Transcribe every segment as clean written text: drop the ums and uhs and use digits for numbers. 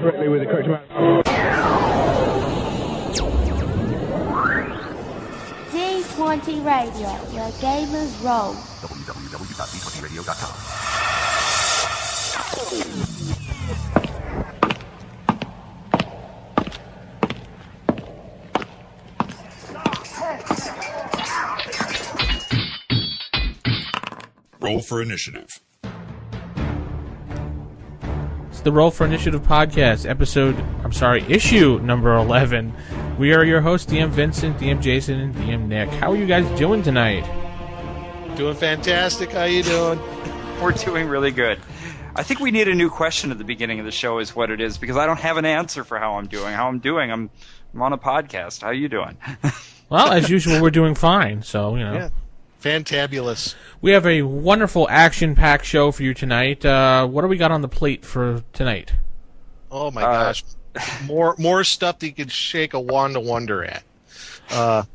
Correctly with the correct amount. D20 Radio, where gamers roll. www.d20radio.com. Roll for initiative. It's the Roll for Initiative podcast, issue number 11. We are your hosts, DM Vincent, DM Jason, and DM Nick. How are you guys doing tonight? Doing fantastic. How you doing? We're doing really good. I think we need a new question at the beginning of the show is what it is, because I don't have an answer for how I'm doing. I'm on a podcast. How are you doing? Well, as usual, we're doing fine, so, you know. Yeah. Fantabulous. We have a wonderful action-packed show for you tonight. What do we got on the plate for tonight? Oh, my gosh. More stuff that you could shake a wand of wonder at. Well,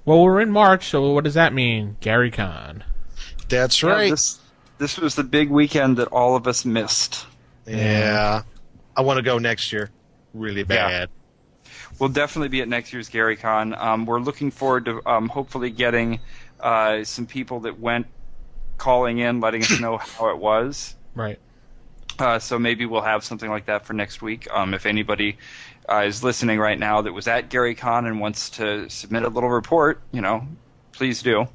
we're in March, so what does that mean? Gary Con. That's right. This was the big weekend that all of us missed. Yeah. I want to go next year. Really bad. Yeah. We'll definitely be at next year's Gary Con. We're looking forward to hopefully getting some people that went calling in, letting us know how it was. Right. So maybe we'll have something like that for next week. If anybody is listening right now that was at Gary Con and wants to submit a little report, please do.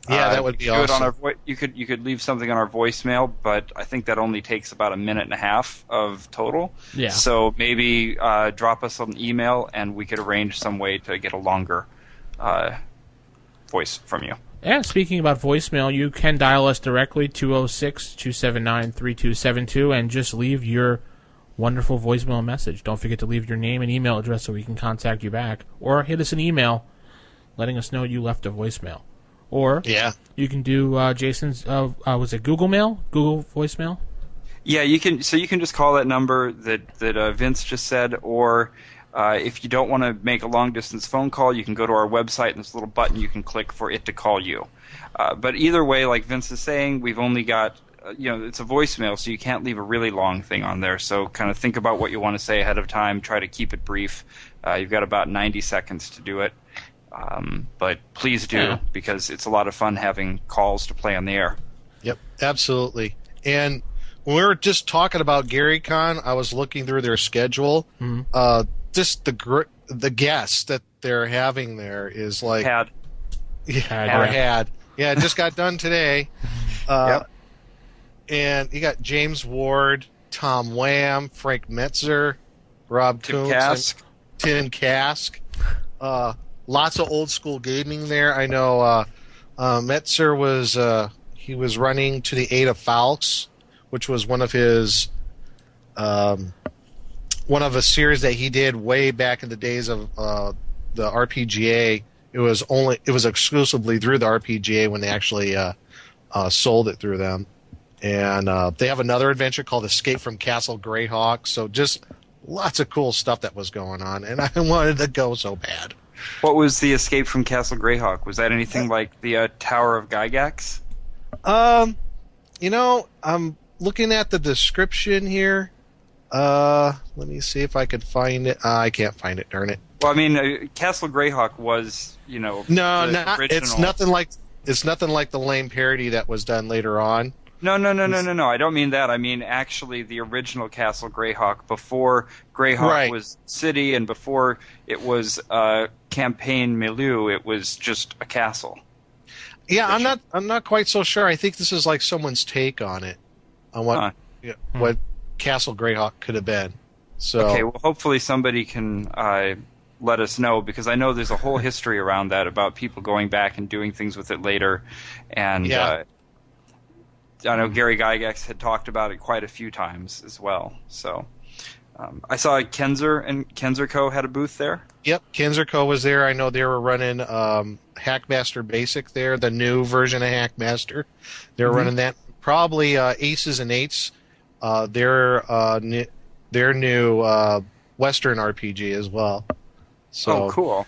Yeah, that would be awesome. You could leave something on our voicemail, but I think that only takes about a minute and a half of total. Yeah. So maybe drop us an email and we could arrange some way to get a longer voice from you. And speaking about voicemail, you can dial us directly, 206-279-3272, and just leave your wonderful voicemail message. Don't forget to leave your name and email address so we can contact you back. Or hit us an email letting us know you left a voicemail. Or you can do Jason's, was it Google Mail? Google voicemail? Yeah, you can. So you can just call that number that Vince just said, or if you don't want to make a long-distance phone call, you can go to our website, and there's a little button you can click for it to call you. But either way, like Vince is saying, we've only got, it's a voicemail, so you can't leave a really long thing on there. So kind of think about what you want to say ahead of time. Try to keep it brief. You've got about 90 seconds to do it. But please do, because it's a lot of fun having calls to play on the air. Yep, absolutely. And when we were just talking about GaryCon, I was looking through their schedule. Mm-hmm. Just the guests that they're having there is like had. Yeah, it just got done today. Yep. And you got James Ward, Tom Wham, Frank Metzer, Rob Coons, Tim Kask. Lots of old school gaming there. I know Metzer was he was running To the Aid of Falx, which was one of his one of a series that he did way back in the days of the RPGA. It was exclusively through the RPGA when they actually sold it through them. And they have another adventure called Escape from Castle Greyhawk. So just lots of cool stuff that was going on, and I wanted to go so bad. What was the Escape from Castle Greyhawk? Was that anything like the Tower of Gygax? I'm looking at the description here. Let me see if I could find it. I can't find it, darn it. Well, I mean, Castle Greyhawk was, No, original. it's nothing like the lame parody that was done later on. No. I don't mean that. I mean actually the original Castle Greyhawk before Greyhawk was city and before it was campaign milieu. It was just a castle. Yeah, I'm not quite so sure. I think this is like someone's take on it, on what Castle Greyhawk could have been. So okay, well, hopefully somebody can let us know, because I know there's a whole history around that about people going back and doing things with it later, and I know Gary Gygax had talked about it quite a few times as well. So I saw Kenzer and Kenzer Co. had a booth there. Yep, Kenzer Co. was there. I know they were running Hackmaster Basic there, the new version of Hackmaster. They were running that. Probably Aces and Eights, their new Western RPG as well. So, cool.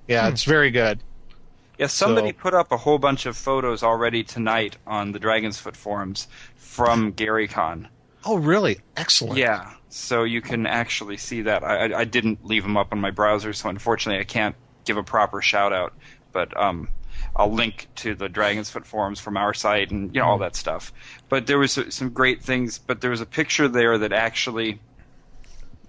Yeah, it's very good. Yeah, somebody put up a whole bunch of photos already tonight on the Dragon's Foot forums from GaryCon. Oh, really? Excellent. Yeah, so you can actually see that. I didn't leave them up on my browser, so unfortunately I can't give a proper shout-out. But I'll link to the Dragon's Foot forums from our site and all that stuff. But there was some great things. But there was a picture there that actually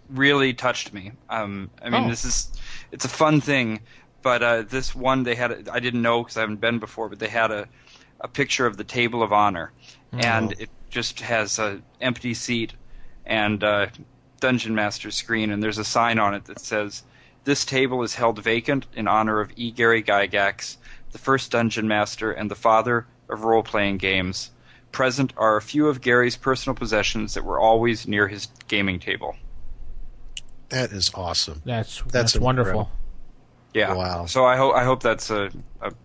really touched me. It's a fun thing. But this one they had, I didn't know because I haven't been before, but they had a picture of the Table of Honor. And it just has an empty seat and a Dungeon Master screen, and there's a sign on it that says, "This table is held vacant in honor of E. Gary Gygax, the first Dungeon Master and the father of role-playing games. Present are a few of Gary's personal possessions that were always near his gaming table." That is awesome. That's incredible. wonderful. Yeah. Wow. So I hope that's a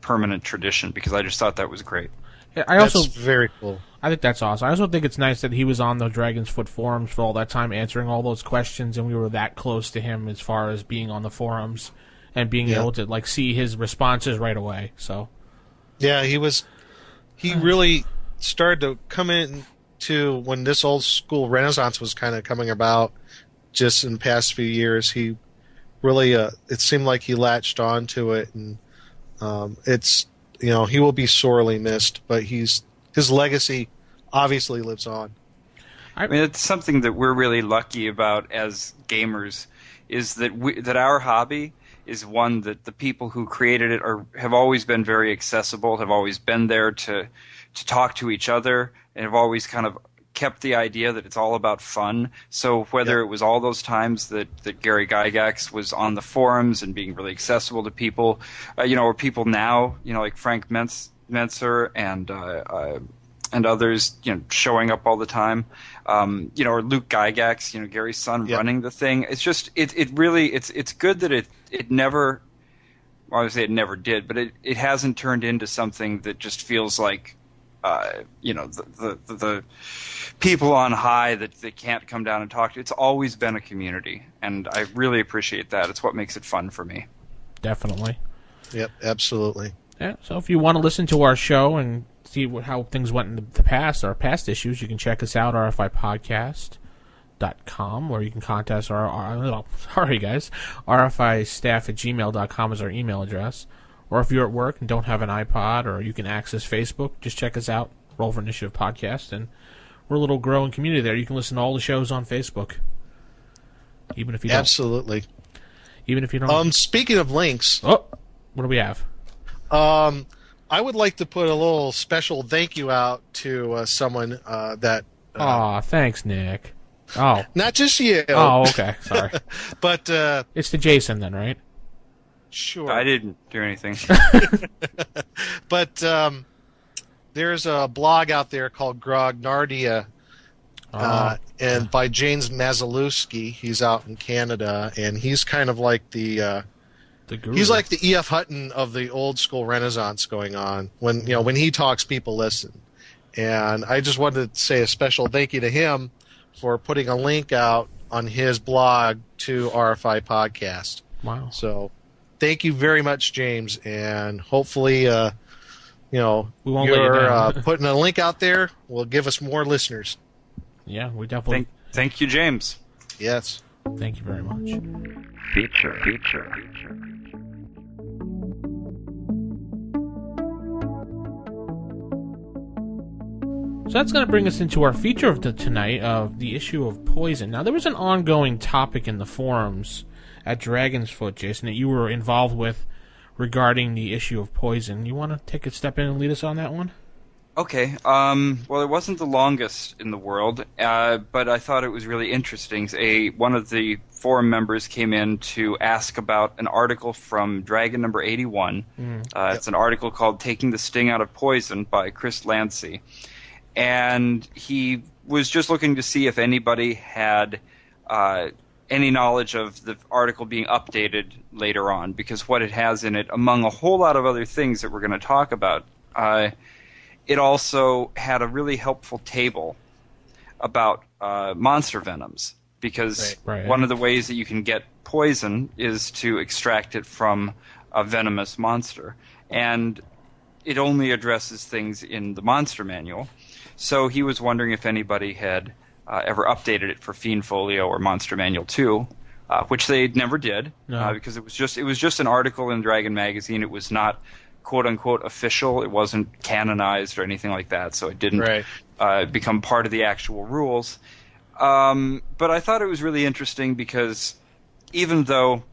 permanent tradition because I just thought that was great. Yeah, That's very cool. I think that's awesome. I also think it's nice that he was on the Dragon's Foot forums for all that time answering all those questions, and we were that close to him as far as being on the forums and being able to see his responses right away. So yeah, he really started to come in to when this old school Renaissance was kind of coming about just in the past few years. He really it seemed like he latched on to it, and it's he will be sorely missed, but his legacy obviously lives on. I mean, it's something that we're really lucky about as gamers, is that that our hobby is one that the people who created it have always been very accessible, have always been there to talk to each other, and have always kind of kept the idea that it's all about fun. So whether it was all those times that Gary Gygax was on the forums and being really accessible to people, or people now, like Frank Mentzer and others, showing up all the time, or Luke Gygax, Gary's son running the thing. It's just it really it's good that it never. Well, I would say it never did, but it hasn't turned into something that just feels like the people on high that they can't come down and talk to. It's always been a community, and I really appreciate that. It's what makes it fun for me. Definitely. Yep, absolutely. Yeah. So if you want to listen to our show and see how things went in the past, our past issues, you can check us out, rfipodcast.com, where you can contact rfistaff@gmail.com is our email address. Or if you're at work and don't have an iPod, or you can access Facebook, just check us out, Roll for Initiative Podcast, and we're a little growing community there. You can listen to all the shows on Facebook, even if you don't. Absolutely. Even if you don't. Speaking of links, what do we have? I would like to put a little special thank you out to someone that. Thanks, Nick. Oh, not just you. Oh, okay. Sorry, but it's to Jason then, right? Sure. I didn't do anything. But there's a blog out there called Grognardia, and by James Mazalewski. He's out in Canada, and he's kind of like the guru. He's like the E.F. Hutton of the old school Renaissance going on. When he talks, people listen. And I just wanted to say a special thank you to him for putting a link out on his blog to RFI Podcast. Wow. So thank you very much, James, and hopefully, we won't let you down. Putting a link out there will give us more listeners. Yeah, we definitely. Thank you, James. Yes. Thank you very much. Feature. So that's going to bring us into our feature of tonight of the issue of Poison. Now, there was an ongoing topic in the forums at Dragon's Foot, Jason, that you were involved with regarding the issue of Poison. You want to take a step in and lead us on that one? Okay. Well, it wasn't the longest in the world, but I thought it was really interesting. One of the forum members came in to ask about an article from Dragon number 81. It's an article called Taking the Sting Out of Poison by Chris Lancy. And he was just looking to see if anybody had any knowledge of the article being updated later on, because what it has in it, among a whole lot of other things that we're going to talk about, it also had a really helpful table about monster venoms, because one of the ways that you can get poison is to extract it from a venomous monster. and it only addresses things in the monster manual. So he was wondering if anybody had ever updated it for Fiend Folio or Monster Manual 2, which they never did, because it was just an article in Dragon Magazine. It was not quote unquote official. It wasn't canonized or anything like that, so it didn't become part of the actual rules. But I thought it was really interesting because even though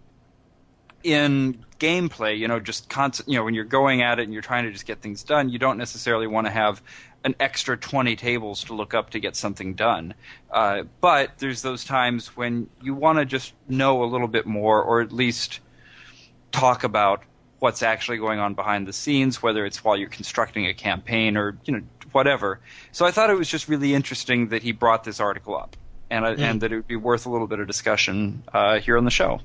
in gameplay, just constant, when you're going at it and you're trying to just get things done, you don't necessarily want to have an extra 20 tables to look up to get something done. But there's those times when you want to just know a little bit more, or at least talk about what's actually going on behind the scenes, whether it's while you're constructing a campaign or whatever. So I thought it was just really interesting that he brought this article up, and that it would be worth a little bit of discussion here on the show.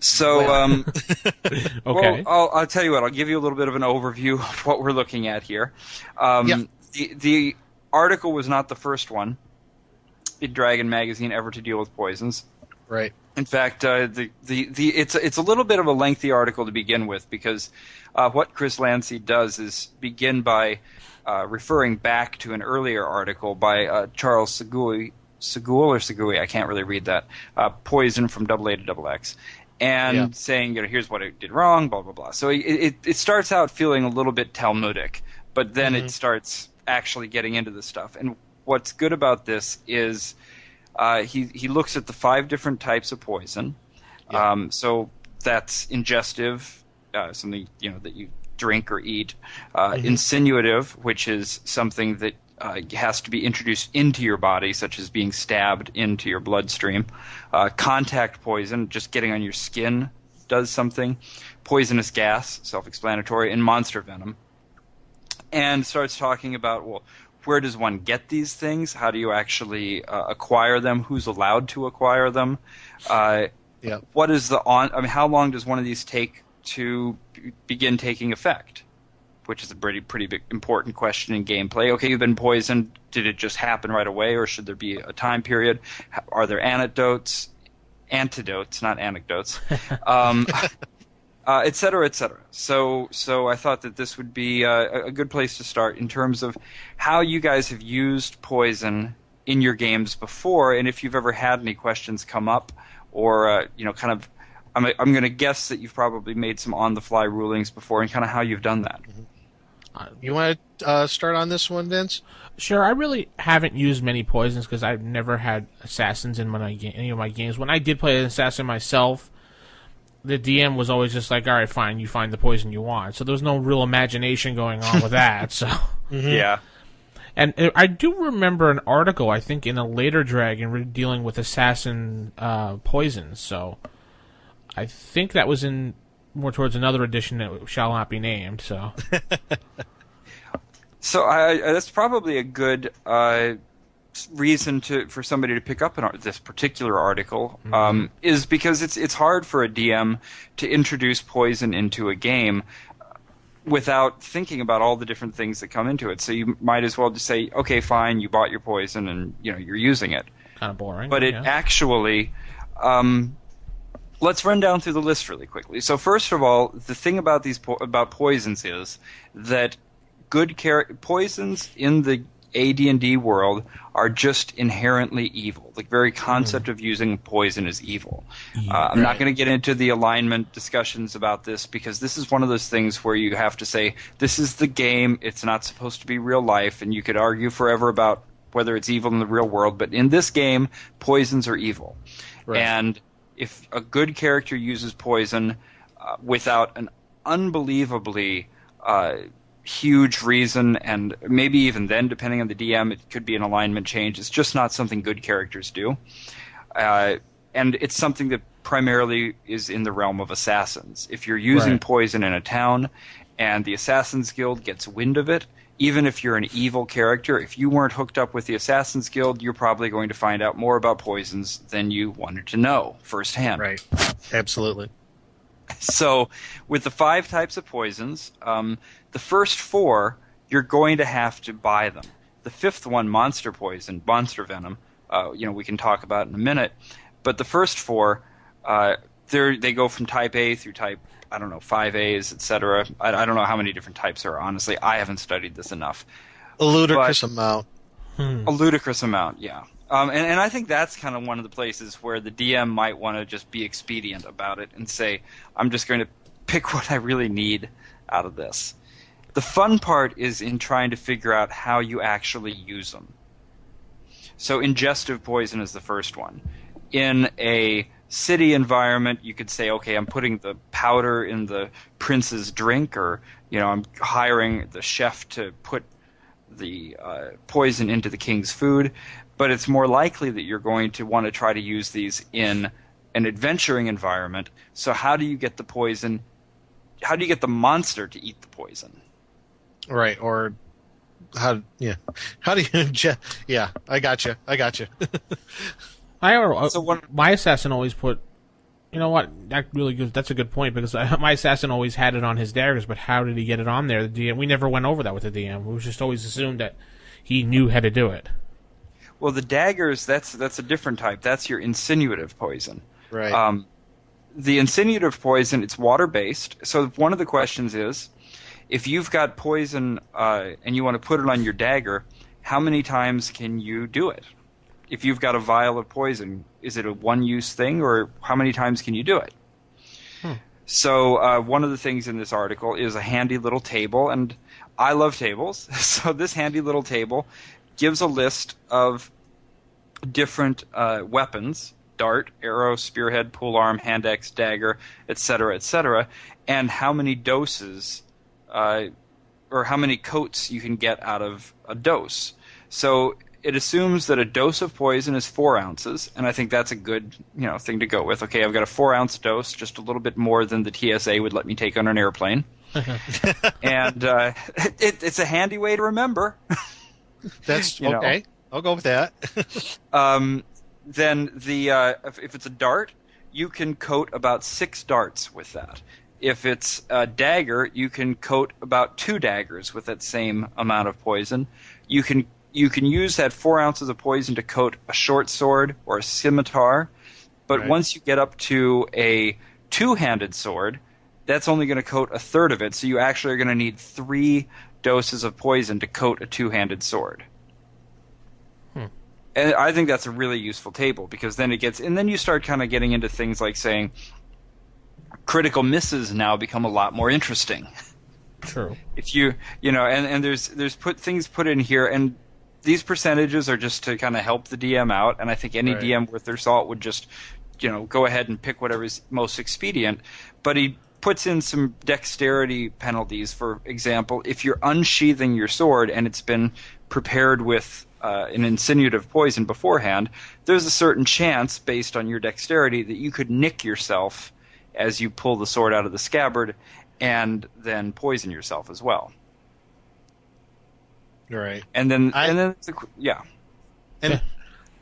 So, okay. Well, I'll tell you what. I'll give you a little bit of an overview of what we're looking at here. The article was not the first one in Dragon Magazine ever to deal with poisons. Right. In fact, it's a little bit of a lengthy article to begin with, because what Chris Lancy does is begin by referring back to an earlier article by Charles Segui, I can't really read that, Poison from AA to XX. And saying, here's what it did wrong, blah, blah, blah. So it starts out feeling a little bit Talmudic, but then it starts actually getting into the stuff. And what's good about this is he looks at the 5 different types of poison. So that's ingestive, something that you drink or eat. Insinuative, which is something that has to be introduced into your body, such as being stabbed into your bloodstream. Contact poison, just getting on your skin, does something. Poisonous gas, self-explanatory. And monster venom. And starts talking about, well, where does one get these things? How do you actually acquire them? Who's allowed to acquire them? What is how long does one of these take to begin taking effect? Which is a pretty big important question in gameplay. Okay, you've been poisoned. Did it just happen right away, or should there be a time period? Are there antidotes, not anecdotes, et cetera, et cetera. So I thought that this would be a good place to start in terms of how you guys have used poison in your games before, and if you've ever had any questions come up, or kind of. I'm going to guess that you've probably made some on-the-fly rulings before, and kind of how you've done that. You want to start on this one, Vince? Sure. I really haven't used many poisons because I've never had assassins in any of my games. When I did play an assassin myself, the DM was always just like, all right, fine, you find the poison you want. So there was no real imagination going on with that. So Yeah. And I do remember an article, I think, in a later Dragon dealing with assassin poisons. So I think that was in more towards another edition that shall not be named. So, that's probably a good reason for somebody to pick up this particular article. Is because it's hard for a DM to introduce poison into a game without thinking about all the different things that come into it. So you might as well just say, okay, fine, you bought your poison and you're using it. Kind of boring, but it actually. Let's run down through the list really quickly. So first of all, the thing about about poisons is that good poisons in the AD&D world are just inherently evil. The very concept of using poison is evil. I'm not going to get into the alignment discussions about this, because this is one of those things where you have to say, this is the game, it's not supposed to be real life, and you could argue forever about whether it's evil in the real world, but in this game, poisons are evil. Right. And if a good character uses poison without an unbelievably huge reason, and maybe even then, depending on the DM, it could be an alignment change. It's just not something good characters do. And it's something that primarily is in the realm of assassins. If you're using poison in a town and the Assassin's Guild gets wind of it, even if you're an evil character, if you weren't hooked up with the Assassin's Guild, you're probably going to find out more about poisons than you wanted to know firsthand. Right. Absolutely. So with the 5 types of poisons, the first 4, you're going to have to buy them. The 5th one, monster poison, monster venom, we can talk about in a minute. But the first 4, they go from type A through type I don't know, 5As, etc. I don't know how many different types there are. Honestly, I haven't studied this enough. A ludicrous amount. A ludicrous amount, yeah. And I think that's kind of one of the places where the DM might want to just be expedient about it and say, I'm just going to pick what I really need out of this. The fun part is in trying to figure out how you actually use them. So ingestive poison is the first one. In a city environment, you could say, okay, I'm putting the powder in the prince's drink, or I'm hiring the chef to put the poison into the king's food. But it's more likely that you're going to want to try to use these in an adventuring environment. So how do you get the poison? How do you get the monster to eat the poison? Right, or how do you? Yeah, I got you. My assassin always put. You know what? That's a good point, because my assassin always had it on his daggers. But how did he get it on there? The DM, we never went over that with the DM. We just always assumed that he knew how to do it. Well, the daggers, that's a different type. That's your insinuative poison. Right. The insinuative poison, it's water-based. So one of the questions is, if you've got poison and you want to put it on your dagger, how many times can you do it? If you've got a vial of poison, is it a one-use thing, or how many times can you do it? So one of the things in this article is a handy little table, and I love tables. So this handy little table gives a list of different weapons: dart, arrow, spearhead, polearm, hand axe, dagger, etc., and how many doses or how many coats you can get out of a dose. So it assumes that a dose of poison is 4 ounces, and I think that's a good thing to go with. Okay, I've got a 4-ounce dose, just a little bit more than the TSA would let me take on an airplane. And it's a handy way to remember. That's okay. I'll go with that. Then if it's a dart, you can coat about 6 darts with that. If it's a dagger, you can coat about 2 daggers with that same amount of poison. You can use that 4 ounces of poison to coat a short sword or a scimitar, but once you get up to a 2-handed sword, that's only going to coat a third of it. So you actually are going to need 3 doses of poison to coat a 2-handed sword. And I think that's a really useful table, because then then you start kind of getting into things like saying critical misses now become a lot more interesting. True. If and there's things put in here, and these percentages are just to kind of help the DM out, and I think any DM worth their salt would just go ahead and pick whatever's most expedient. But he puts in some dexterity penalties. For example, if you're unsheathing your sword and it's been prepared with an insinuative poison beforehand, there's a certain chance, based on your dexterity, that you could nick yourself as you pull the sword out of the scabbard and then poison yourself as well. Right. And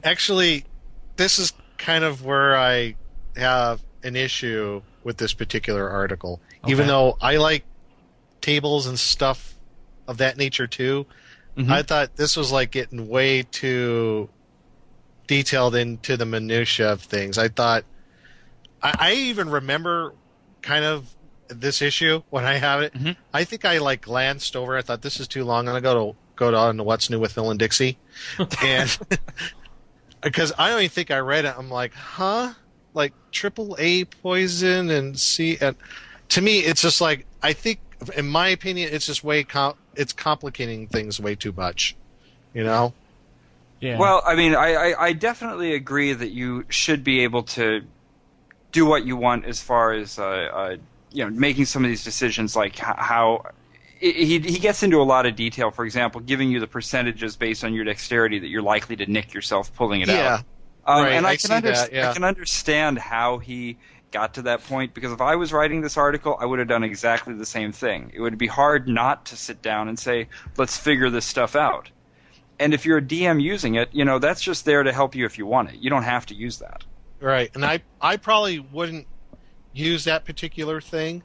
actually, this is kind of where I have an issue with this particular article. Okay. Even though I like tables and stuff of that nature too, I thought this was like getting way too detailed into the minutia of things. I thought I even remember kind of this issue when I have it. I think I glanced over. I thought this is too long. I'm gonna go on to What's New with Phil and Dixie, and because I don't even think I read it. I'm like, huh? Like AAA poison and C. And to me, it's just like, I think, in my opinion, it's just it's complicating things way too much. Yeah. Well, I mean, I definitely agree that you should be able to do what you want as far as making some of these decisions, like how he gets into a lot of detail. For example, giving you the percentages based on your dexterity that you're likely to nick yourself pulling it out. And I can understand how he got to that point, because if I was writing this article, I would have done exactly the same thing. It would be hard not to sit down and say, let's figure this stuff out. And if you're a DM using it, that's just there to help you if you want it. You don't have to use that. Right. And I probably wouldn't use that particular thing.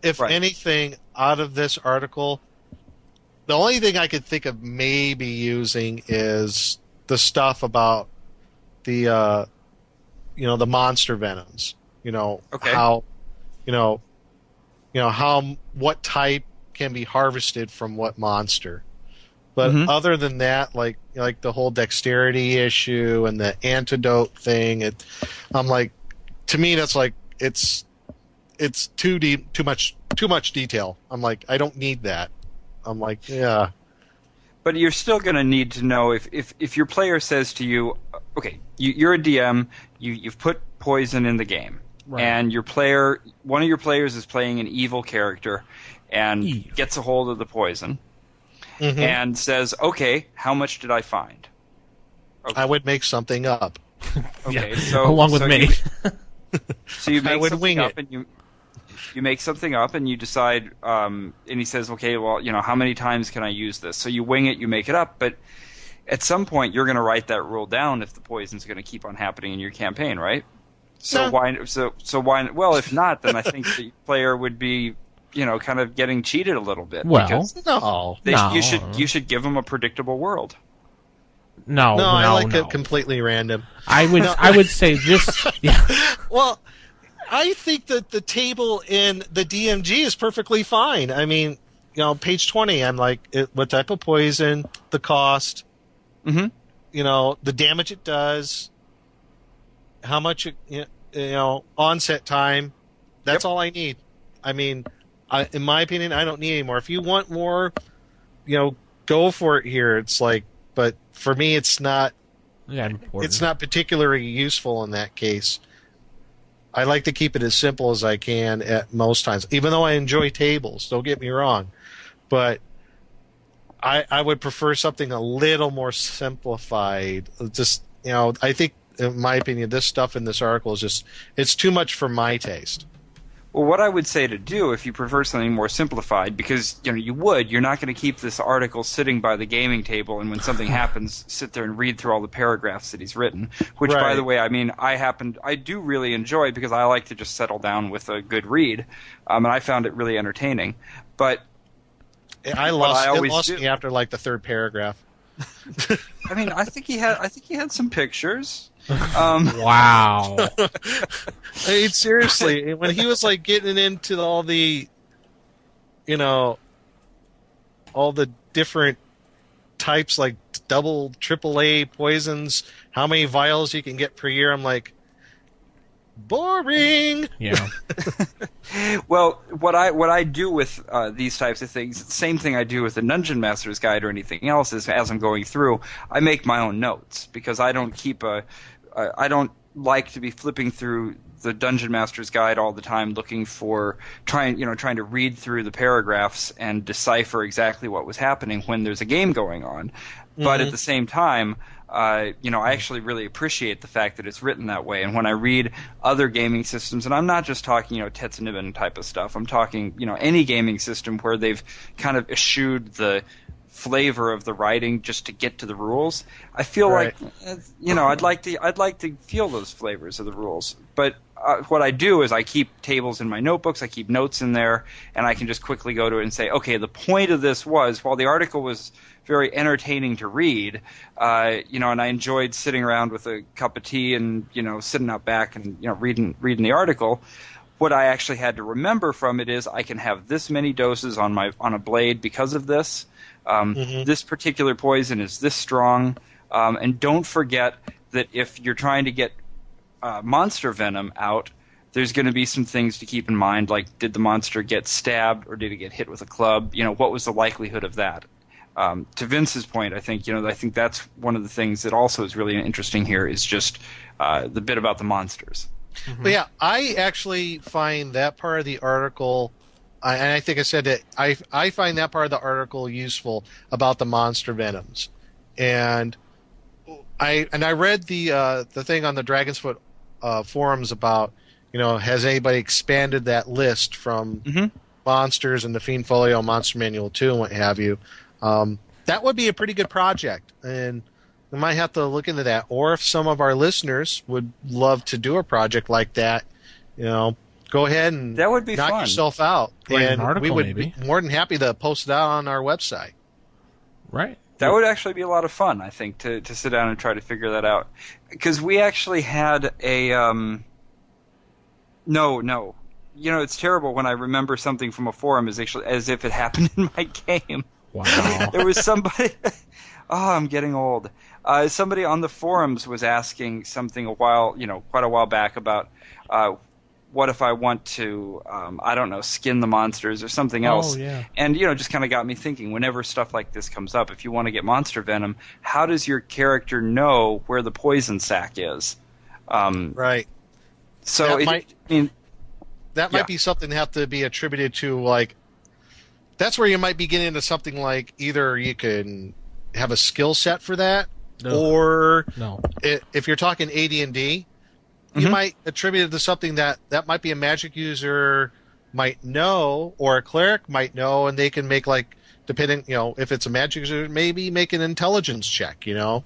If anything, out of this article, the only thing I could think of maybe using is the stuff about the the monster venoms. How what type can be harvested from what monster. But other than that, like the whole dexterity issue and the antidote thing, I'm like, to me that's like it's too deep, too much detail. I'm like, I don't need that. I'm like, yeah. But you're still going to need to know if your player says to you, okay, you're a DM, you've put poison in the game, right. And one of your players is playing an evil character and gets a hold of the poison. And says, okay, how much did I find? Okay. I would make something up. Okay, along with me. So you make something up, it. and you make something up, and you decide. And he says, okay, well, how many times can I use this? So you wing it, you make it up, but at some point you're going to write that rule down if the poison's going to keep on happening in your campaign, right? So why? So why? Well, if not, then I think the player would be. Kind of getting cheated a little bit. Well, you should give them a predictable world. No, I like it completely random. I would say this. Yeah. Well, I think that the table in the DMG is perfectly fine. I mean, page 20, I'm like, what type of poison, the cost, the damage it does, how much, onset time. That's all I need. I mean. In my opinion, I don't need any more. If you want more, go for it here. It's like, but for me, it's not. Yeah, it's not particularly useful in that case. I like to keep it as simple as I can at most times, even though I enjoy tables. Don't get me wrong, but I would prefer something a little more simplified. Just I think, in my opinion, this stuff in this article is it's too much for my taste. Well, what I would say to do if you prefer something more simplified, because you're not going to keep this article sitting by the gaming table and when something happens, sit there and read through all the paragraphs that he's written. Which, by the way, I mean, I do really enjoy because I like to just settle down with a good read, and I found it really entertaining. But it lost me after like the third paragraph. I mean, I think he had some pictures. Wow. I mean, seriously, when he was like getting into all the, all the different types, like double, AAA poisons, how many vials you can get per year, I'm like, boring. Yeah. Well, what I do with these types of things, the same thing I do with the Dungeon Master's Guide or anything else, is as I'm going through, I make my own notes because I don't I don't like to be flipping through the Dungeon Master's Guide all the time, looking for trying to read through the paragraphs and decipher exactly what was happening when there's a game going on. But at the same time, I actually really appreciate the fact that it's written that way. And when I read other gaming systems, and I'm not just talking, Tetsunoban type of stuff, I'm talking, any gaming system where they've kind of eschewed the flavor of the writing just to get to the rules. I feel like, I'd like to feel those flavors of the rules. But what I do is I keep tables in my notebooks, I keep notes in there, and I can just quickly go to it and say, okay, the point of this was, while the article was very entertaining to read, and I enjoyed sitting around with a cup of tea and, sitting out back and, reading the article, what I actually had to remember from it is I can have this many doses on a blade because of this. This particular poison is this strong. And don't forget that if you're trying to get monster venom out, there's going to be some things to keep in mind, like did the monster get stabbed or did it get hit with a club? What was the likelihood of that? To Vince's point, I think that's one of the things that also is really interesting here is just the bit about the monsters. But yeah, I actually find that part of the article, and I think I said that I find that part of the article useful about the monster venoms, and I read the thing on the Dragon's Foot forums about has anybody expanded that list from monsters and the Fiend Folio Monster Manual 2 and what have you. That would be a pretty good project, and we might have to look into that. Or if some of our listeners would love to do a project like that, go ahead and that would be knock fun. yourself out. And article, we would maybe. be more than happy to post it out on our website. Right. That would actually be a lot of fun, I think, to sit down and try to figure that out. Because we actually had a... No. it's terrible when I remember something from a forum as if it happened in my game. Wow. There was somebody. Oh, I'm getting old. Somebody on the forums was asking something quite a while back about what if I want to, I don't know, skin the monsters or something else. Oh, yeah. And, just kind of got me thinking, whenever stuff like this comes up, if you want to get monster venom, how does your character know where the poison sac is? Right. So that might be something that have to be attributed to, like, that's where you might be getting into something like either you can have a skill set for that, or if you're talking AD&D, you might attribute it to something that might be a magic user might know, or a cleric might know, and they can make, like, depending, if it's a magic user, maybe make an intelligence check, a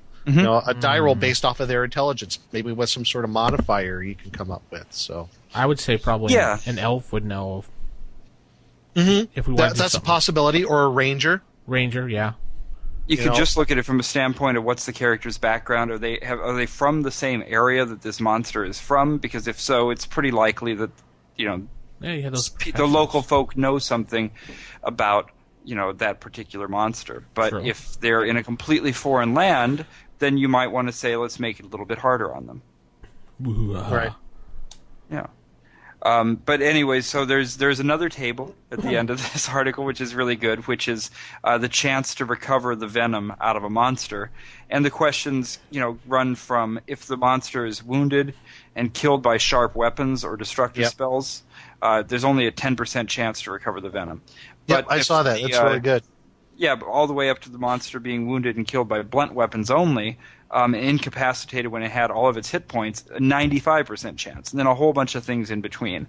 die roll based off of their intelligence, maybe with some sort of modifier you can come up with. So I would say probably an elf would know. If we that's a possibility, or a ranger. Ranger, yeah. You could just look at it from a standpoint of what's the character's background. Are they from the same area that this monster is from? Because if so, it's pretty likely that the local folk know something about that particular monster. But if they're in a completely foreign land, then you might want to say, let's make it a little bit harder on them. Right. Yeah. But anyway, so there's another table at the end of this article, which is really good, which is the chance to recover the venom out of a monster. And the questions, run from if the monster is wounded and killed by sharp weapons or destructive spells, there's only a 10% chance to recover the venom. But I saw that. That's really good. Yeah, but all the way up to the monster being wounded and killed by blunt weapons only, incapacitated when it had all of its hit points, a 95% chance, and then a whole bunch of things in between.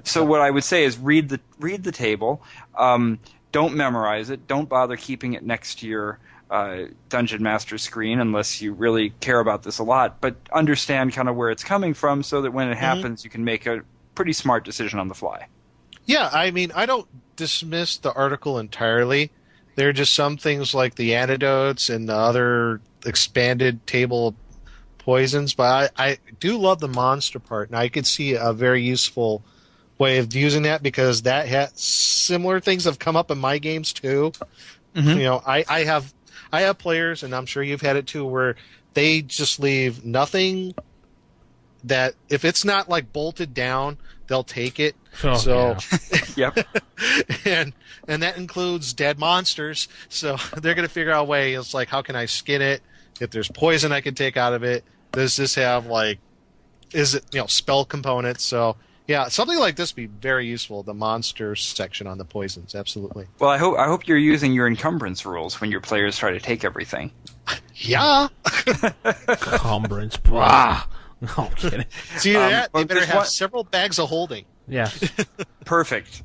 So what I would say is read the table. Don't memorize it. Don't bother keeping it next to your Dungeon Master screen unless you really care about this a lot. But understand kind of where it's coming from so that when it happens, you can make a pretty smart decision on the fly. Yeah, I mean, I don't dismiss the article entirely. There are just some things like the antidotes and the other expanded table of poisons, but I do love the monster part, and I could see a very useful way of using that, because that similar things have come up in my games too. I have players, and I'm sure you've had it too, where they just leave nothing that, if it's not like bolted down, they'll take it. Yep. And that includes dead monsters. So they're going to figure out a way. It's like, how can I skin it? If there's poison I can take out of it. Does this have, like, is it, spell components? So yeah, something like this would be very useful. The monster section on the poisons, absolutely. Well, I hope you're using your encumbrance rules when your players try to take everything. Yeah. Encumbrance, blah. No, I'm kidding. See that? They better have several bags of holding. Yes. Perfect.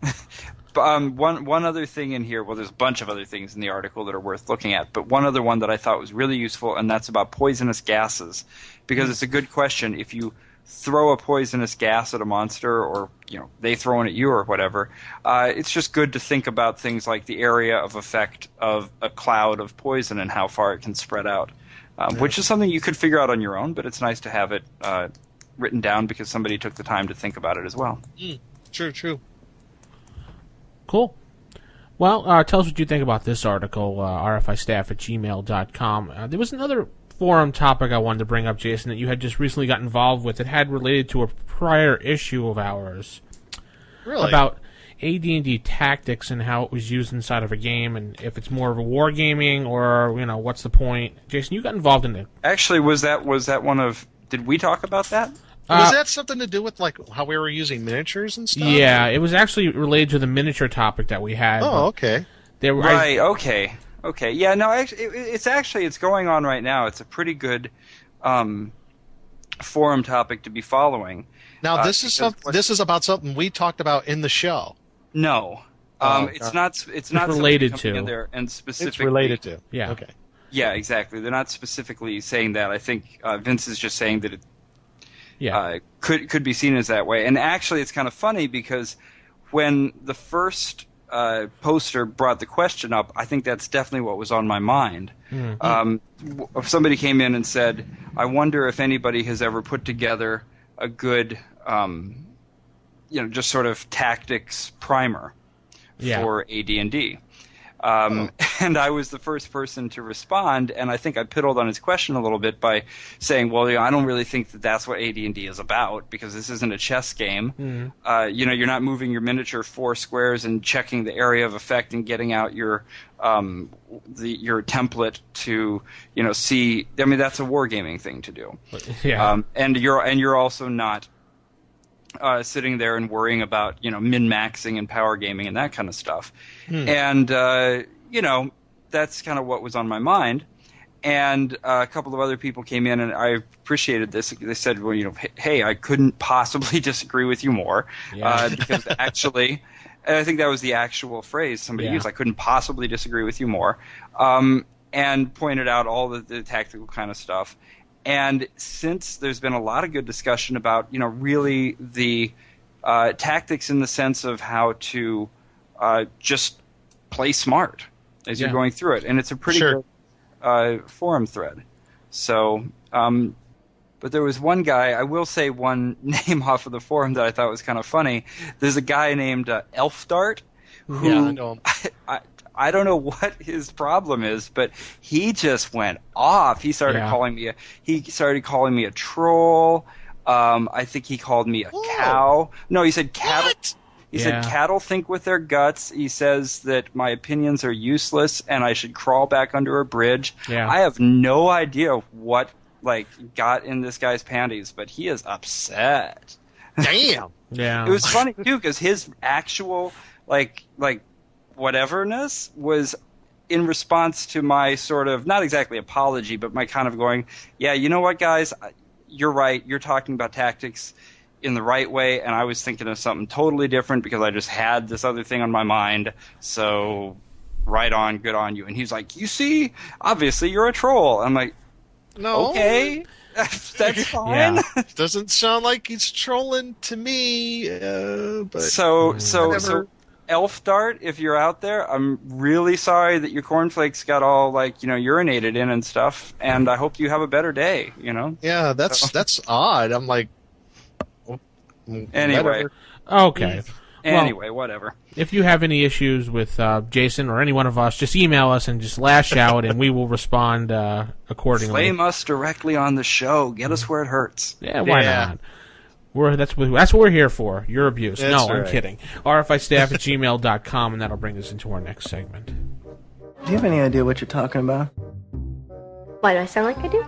One other thing in here, well, there's a bunch of other things in the article that are worth looking at, but one other one that I thought was really useful, and that's about poisonous gases, because it's a good question. If you throw a poisonous gas at a monster, or they throw one at you or whatever, it's just good to think about things like the area of effect of a cloud of poison and how far it can spread out, which is something you could figure out on your own, but it's nice to have it written down because somebody took the time to think about it as well. True. Cool. Well, tell us what you think about this article, rfistaff@gmail.com. There was another forum topic I wanted to bring up, Jason, that you had just recently got involved with. It had related to a prior issue of ours. Really? About AD&D tactics and how it was used inside of a game, and if it's more of a wargaming or, what's the point. Jason, you got involved in it. Actually, was that one of... Did we talk about that? Was that something to do with, like, how we were using miniatures and stuff? Yeah, it was actually related to the miniature topic that we had. Oh, okay. Okay. Yeah, no, it's going on right now. It's a pretty good forum topic to be following. Now, this is about something we talked about in the show. No. It's not related to. There and specifically, it's related to. Yeah. Okay. Yeah, exactly. They're not specifically saying that. I think Vince is just saying that it could be seen as that way. And actually, it's kind of funny because when the first poster brought the question up, I think that's definitely what was on my mind. Somebody came in and said, I wonder if anybody has ever put together a good just sort of tactics primer for AD&D. And I was the first person to respond, and I think I piddled on his question a little bit by saying, well, I don't really think that that's what AD&D is about, because this isn't a chess game. Mm-hmm. You're not moving your miniature 4 squares and checking the area of effect and getting out your template to see. I mean, that's a wargaming thing to do. Yeah. And you're also not sitting there and worrying about min-maxing and power gaming and that kind of stuff. And that's kind of what was on my mind. And a couple of other people came in, and I appreciated this. They said, well, hey, I couldn't possibly disagree with you more, because actually, and I think that was the actual phrase somebody used. I couldn't possibly disagree with you more, and pointed out all the tactical kind of stuff. And since there's been a lot of good discussion about, really the tactics in the sense of how to just play smart as you're going through it, and it's a pretty good forum thread. So, but there was one guy, I will say one name off of the forum that I thought was kind of funny. There's a guy named Elfdart who I know him. I don't know what his problem is, but he just went off. He started calling me a troll. I think he called me a cow. No, he said cattle. What? He said cattle think with their guts. He says that my opinions are useless and I should crawl back under a bridge. Yeah. I have no idea what got in this guy's panties, but he is upset. Damn. Yeah. It was funny too because his actual whateverness was in response to my sort of, not exactly apology, but my kind of going, yeah, you know what, guys, you're right. You're talking about tactics in the right way, and I was thinking of something totally different because I just had this other thing on my mind. So, right on, good on you. And he's like, you see, obviously you're a troll. I'm like, no, okay, that's fine. Yeah. Doesn't sound like he's trolling to me. But so whatever. Elfdart, if you're out there, I'm really sorry that your cornflakes got all urinated in and stuff, and I hope you have a better day. Yeah, that's odd. I'm like, anyway. Whatever. Okay. Anyway, whatever. If you have any issues with Jason or any one of us, just email us and just lash out, and we will respond accordingly. Flame us directly on the show. Get us where it hurts. Yeah, why not? That's what we're here for. Your abuse. That's no, right. I'm kidding. rfistaff@gmail.com, and that'll bring us into our next segment. Do you have any idea what you're talking about? Why do I sound like I do?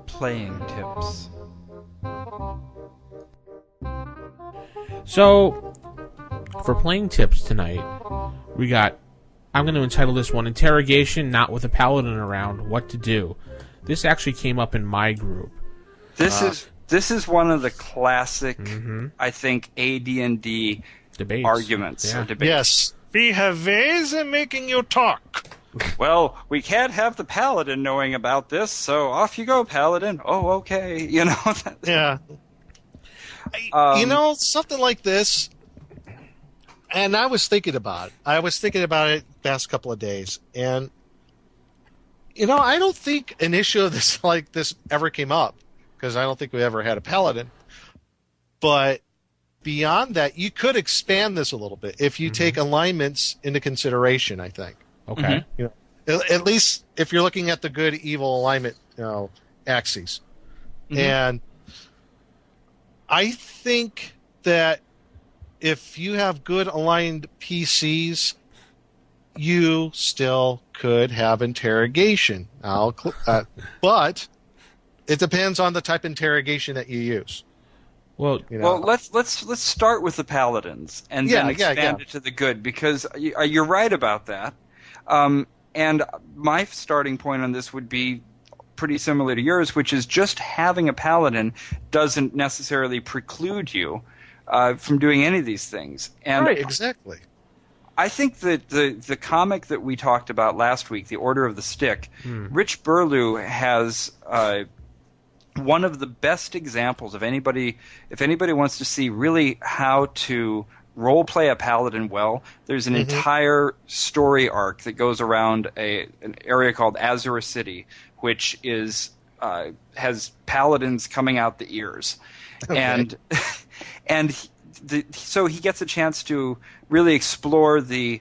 Playing tips. So, for playing tips tonight, we got, I'm going to entitle this one, Interrogation, Not With a Paladin Around, What to Do. This actually came up in my group. This is one of the classic, I think, AD&D Debates. arguments. Yeah. Or debates. Yes, we have ways of making you talk. Well, we can't have the Paladin knowing about this, so off you go, Paladin. Oh, okay. Yeah. Something like this, and I was thinking about it. The past couple of days, and I don't think an issue of this like this ever came up because I don't think we ever had a Paladin. But beyond that, you could expand this a little bit if you take alignments into consideration, I think. Okay. At least if you're looking at the good evil alignment, axes. And I think that if you have good aligned PCs, you still could have interrogation. But it depends on the type of interrogation that you use. Well, let's start with the Paladins and then expand it to the good, because you're right about that. And my starting point on this would be pretty similar to yours, which is just having a Paladin doesn't necessarily preclude you from doing any of these things. And right, exactly. I think that the comic that we talked about last week, The Order of the Stick, Rich Burlew has one of the best examples of anybody. If anybody wants to see really how to role play a Paladin well, there's an entire story arc that goes around an area called Azure City, which is has Paladins coming out the ears. Okay. And And so he gets a chance to really explore the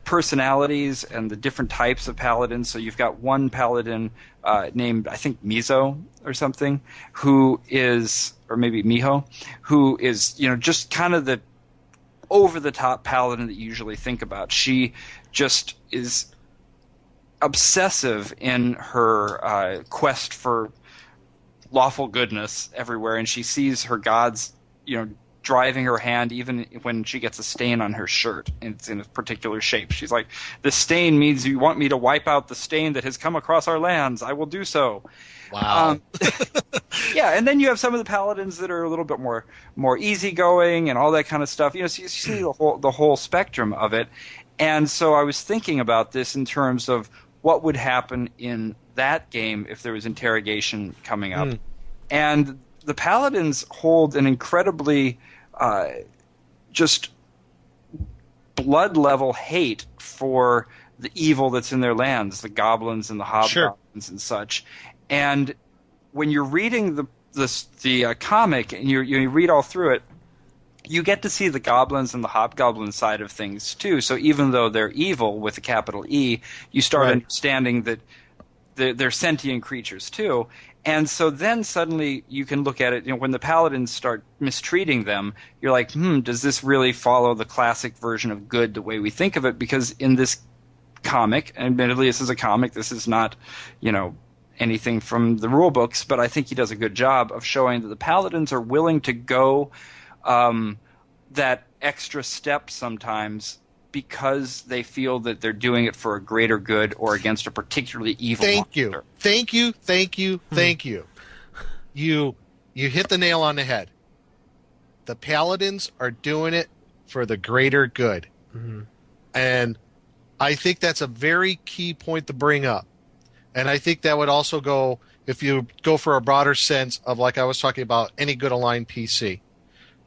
personalities and the different types of paladins. So you've got one paladin named, I think, Mizo or something, who is, or maybe Miho, who is, just kind of the over-the-top paladin that you usually think about. She just is obsessive in her quest for lawful goodness everywhere, and she sees her gods, driving her hand even when she gets a stain on her shirt. It's in a particular shape. She's like, "This stain means you want me to wipe out the stain that has come across our lands. I will do so." Wow. Yeah, and then you have some of the paladins that are a little bit more easygoing and all that kind of stuff. So you see the whole spectrum of it. And so I was thinking about this in terms of what would happen in that game if there was interrogation coming up. And the paladins hold an incredibly just blood level hate for the evil that's in their lands, the goblins and the hobgoblins and such. And when you're reading the comic and you read all through it, you get to see the goblins and the hobgoblin side of things too. So even though they're evil with a capital E, you start understanding that they're sentient creatures too. And so then suddenly you can look at it, when the paladins start mistreating them, you're like, does this really follow the classic version of good the way we think of it? Because in this comic, admittedly this is a comic, this is not, anything from the rule books, but I think he does a good job of showing that the paladins are willing to go that extra step sometimes because they feel that they're doing it for a greater good or against a particularly evil monster. Thank you. You hit the nail on the head. The paladins are doing it for the greater good. And I think that's a very key point to bring up. And I think that would also go, if you go for a broader sense of, like I was talking about, any good aligned PC.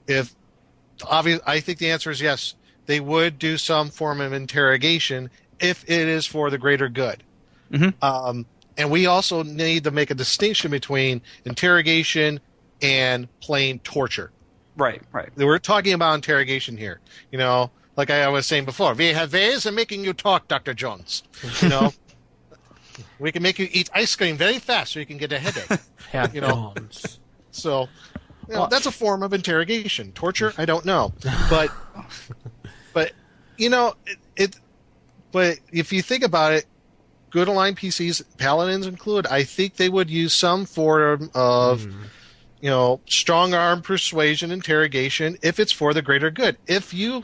I think the answer is yes. They would do some form of interrogation if it is for the greater good. And we also need to make a distinction between interrogation and plain torture. Right. We're talking about interrogation here. Like I was saying before, we have ways of making you talk, Dr. Jones. We can make you eat ice cream very fast so you can get a headache. So that's a form of interrogation. Torture, I don't know. But but if you think about it, good aligned PCs, paladins included, I think they would use some form of strong arm persuasion, interrogation, if it's for the greater good. If you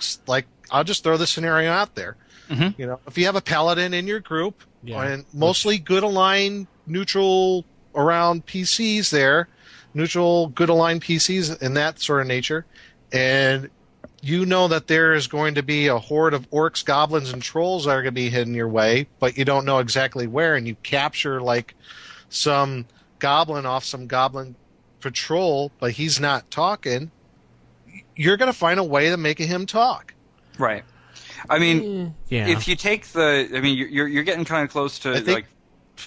I'll just throw the scenario out there. If you have a paladin in your group, and mostly good aligned, neutral around PCs there, neutral, good aligned PCs in that sort of nature, and you know that there is going to be a horde of orcs, goblins, and trolls that are going to be hidden your way, but you don't know exactly where, and you capture some goblin off some goblin patrol, but he's not talking, you're going to find a way to make him talk. Right. I mean, if you take you're getting kind of close to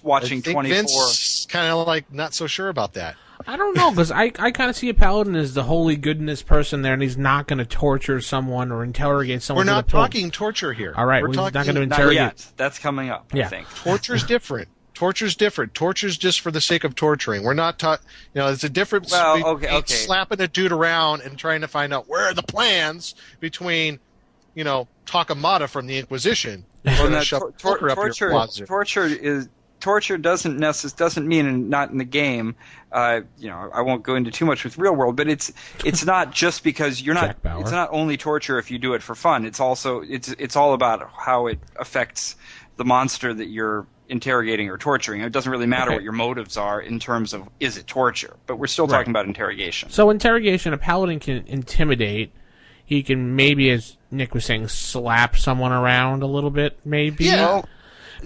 watching 24. Vince kind of not so sure about that. I don't know, because I kind of see a paladin as the holy goodness person there, and he's not going to torture someone or interrogate someone. We're not talking torture here. All right, we're not going to interrogate. Not yet. That's coming up, I think. Torture's different. Torture's just for the sake of torturing. We're not there's a difference between slapping a dude around and trying to find out where are the plans between, Takamata from the Inquisition. Torture doesn't mean not in the game. I won't go into too much with real world, but it's not just because you're not. It's not only torture if you do it for fun. It's also it's all about how it affects the monster that you're interrogating or torturing. It doesn't really matter what your motives are in terms of is it torture, but we're still talking about interrogation. So interrogation, a paladin can intimidate. He can maybe, as Nick was saying, slap someone around a little bit, maybe. Yeah.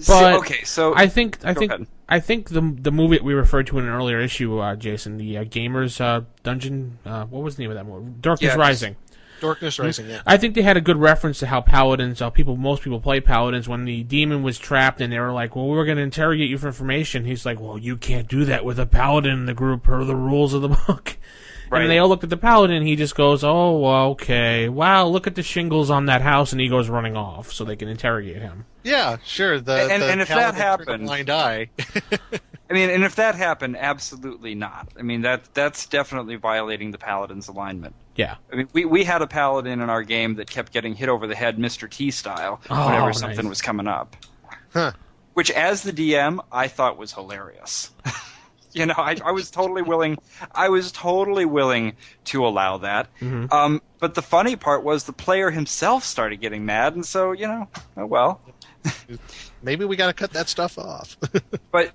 But I think the movie that we referred to in an earlier issue, Jason, the Gamers Dungeon. What was the name of that movie? Darkness Rising. Darkness Rising. Yeah. I think they had a good reference to how paladins, most people play paladins. When the demon was trapped, and they were like, "Well, we're going to interrogate you for information." He's like, "Well, you can't do that with a paladin in the group per the rules of the book." And they all looked at the Paladin, and he just goes, oh, okay. Wow, look at the shingles on that house, and he goes running off so they can interrogate him. Yeah, sure. And if that happened... blind eye. I mean, and if that happened, absolutely not. I mean, that's definitely violating the Paladin's alignment. Yeah. I mean, we had a Paladin in our game that kept getting hit over the head Mr. T style whenever something was coming up. Huh. Which, as the DM, I thought was hilarious. You know, I was totally willing. I was totally willing to allow that. Mm-hmm. But the funny part was the player himself started getting mad, and so oh well. Maybe we got to cut that stuff off. But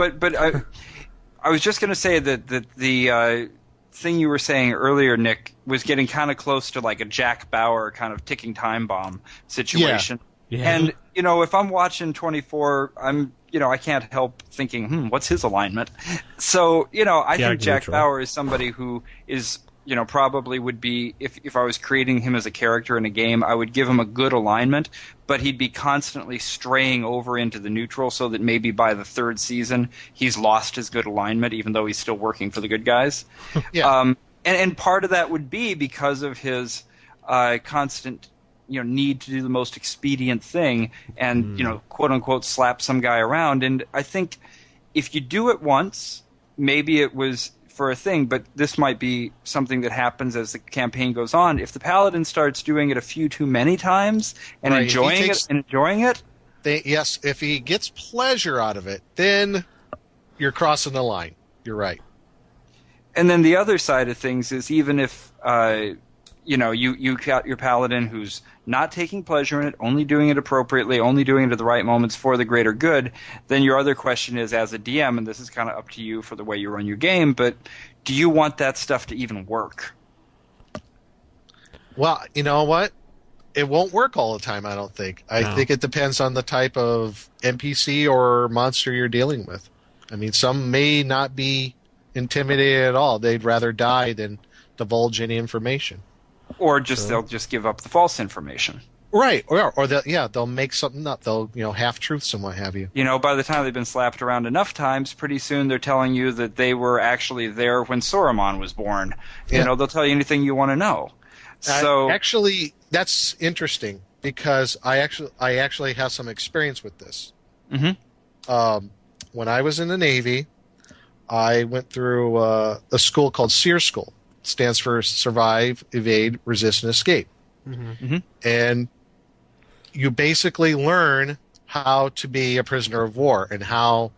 I was just going to say that the thing you were saying earlier, Nick, was getting kind of close to like a Jack Bauer kind of ticking time bomb situation. Yeah. And if I'm watching 24, I can't help thinking, what's his alignment? So, I think Jack Bauer is somebody who is, probably would be, if I was creating him as a character in a game, I would give him a good alignment, but he'd be constantly straying over into the neutral so that maybe by the third season he's lost his good alignment, even though he's still working for the good guys. Yeah. And part of that would be because of his constant need to do the most expedient thing and, quote unquote, slap some guy around. And I think if you do it once, maybe it was for a thing, but this might be something that happens as the campaign goes on. If the Paladin starts doing it a few too many times and enjoying it. Yes, if he gets pleasure out of it, then you're crossing the line. You're right. And then the other side of things is even if, you got your Paladin who's not taking pleasure in it, only doing it appropriately, only doing it at the right moments for the greater good, then your other question is, as a DM, and this is kind of up to you for the way you run your game, but do you want that stuff to even work? Well, you know what? It won't work all the time, I don't think. I think it depends on the type of NPC or monster you're dealing with. I mean, some may not be intimidated at all. They'd rather die than divulge any information. Or they'll just give up the false information. Right. Or they'll make something up. They'll, half-truths and what have you. By the time they've been slapped around enough times, pretty soon they're telling you that they were actually there when Saruman was born. Yeah. They'll tell you anything you want to know. So actually, that's interesting because I actually have some experience with this. Mm-hmm. When I was in the Navy, I went through a school called SEER School. It stands for Survive, Evade, Resist, and Escape. Mm-hmm. Mm-hmm. And you basically learn how to be a prisoner of war and how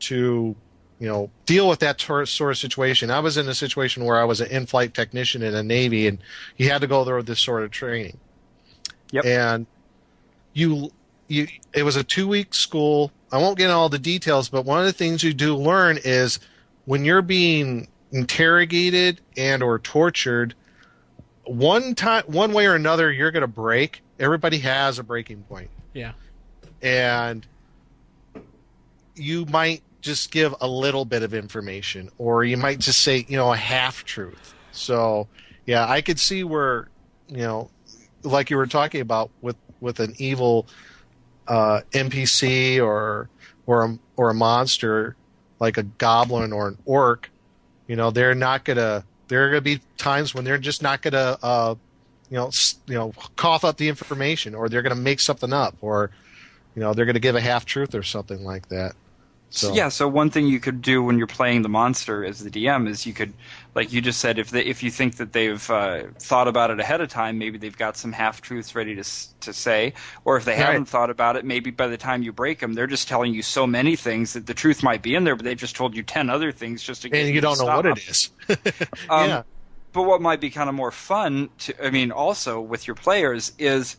to, deal with that sort of situation. I was in a situation where I was an in-flight technician in the Navy, and you had to go through this sort of training. Yep. And it was a 2-week school. I won't get into all the details, but one of the things you do learn is when you're being interrogated and or tortured, one way or another, you're going to break. Everybody has a breaking point. Yeah. And you might just give a little bit of information, or you might just say, a half-truth. So, yeah, I could see where, like you were talking about with an evil NPC or a monster like a goblin or an orc, they're not gonna. There are gonna be times when they're just not gonna, cough up the information, or they're gonna make something up, or they're gonna give a half truth or something like that. So. Yeah. So one thing you could do when you're playing the monster as the DM is you could, like you just said, if you think that they've thought about it ahead of time, maybe they've got some half truths ready to say, or if they haven't thought about it, maybe by the time you break them, they're just telling you so many things that the truth might be in there, but they've just told you 10 other things just to get and you don't know what it is. Yeah. But what might be kind of more fun, also with your players is.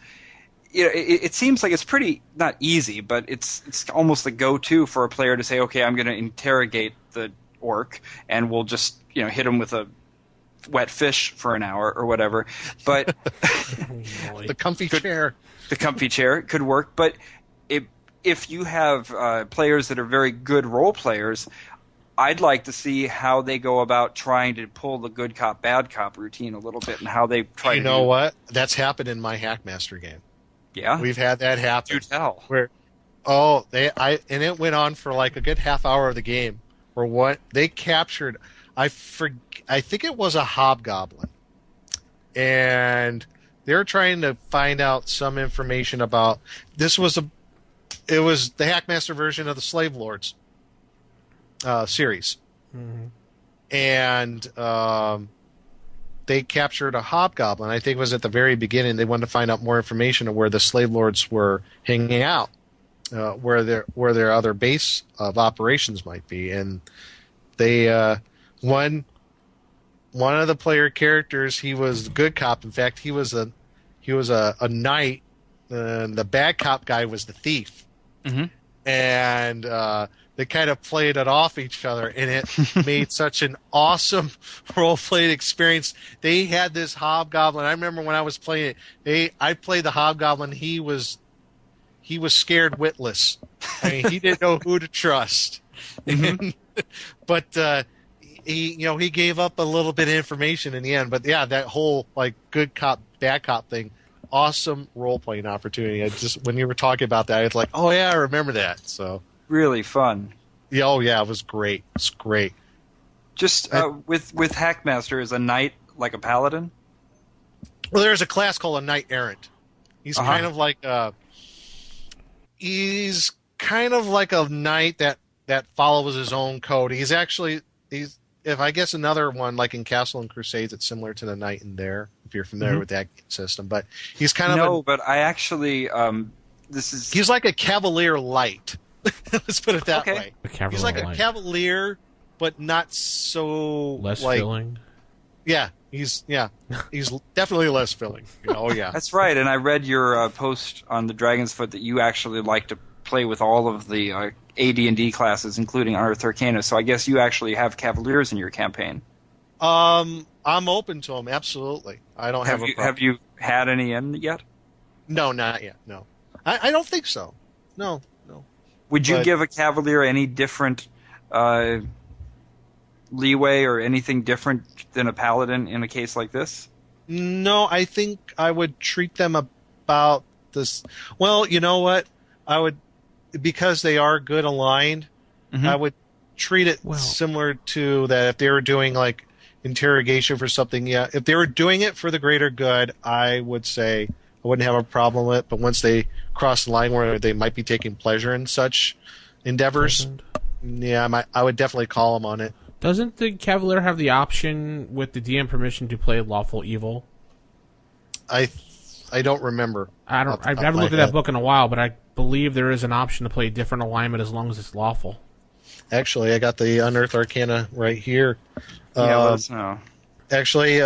It seems like it's pretty not easy, but it's almost the go-to for a player to say, okay, I'm going to interrogate the orc, and we'll just hit him with a wet fish for an hour or whatever. But the comfy chair could work. But if you have players that are very good role players, I'd like to see how they go about trying to pull the good cop bad cop routine a little bit, and how they try. You know what? That's happened in my Hackmaster game. Yeah, we've had that happen. Do tell. And it went on for like a good half hour of the game. Where they captured, I think it was a hobgoblin, and they're trying to find out some information about this. It was the Hackmaster version of the Slave Lords series, and they captured a hobgoblin. I think it was at the very beginning. They wanted to find out more information of where the Slave Lords were hanging out, where their other base of operations might be, and they one of the player characters, he was the good cop. In fact, he was a knight, and the bad cop guy was the thief. And they kind of played it off each other, and it made such an awesome role-playing experience. They had this hobgoblin. I remember when I was playing it, I played the hobgoblin. He was scared witless. I mean, he didn't know who to trust. But he gave up a little bit of information in the end. But yeah, that whole like good cop, bad cop thing, awesome role-playing opportunity. When you were talking about that, it's like, oh yeah, I remember that. So really fun. Yeah, oh yeah, it was great. It's great. Just with Hackmaster, is a knight like a paladin? Well, there's a class called a knight errant. He's kind of like a knight that follows his own code. He's if I guess another one like in Castle and Crusades, it's similar to the knight in there. If you're familiar with that system, but he's kind of but I actually he's like a cavalier light. Let's put it that way. He's like a cavalier, but not so less filling. Yeah, he's definitely less filling. Oh yeah, that's right. And I read your post on the Dragon's Foot that you actually like to play with all of the AD&D classes, including Unearthed Arcana. So I guess you actually have cavaliers in your campaign. I'm open to them. Absolutely. I don't have a problem. Have you had any in yet? No, not yet. No, I don't think so. No. Would you give a cavalier any different leeway or anything different than a paladin in a case like this? No, I think I would treat them about this. Well, you know what? I would, because they are good aligned, I would treat it similar to that if they were doing like interrogation for something. Yeah, if they were doing it for the greater good, I would say I wouldn't have a problem with it. But once they cross the line where they might be taking pleasure in such endeavors, I would definitely call them on it. Doesn't the Cavalier have the option with the DM permission to play lawful evil? I don't remember. I've never looked at that book in a while, but I believe there is an option to play a different alignment as long as it's lawful. Actually, I got the Unearthed Arcana right here. Let us know. Actually,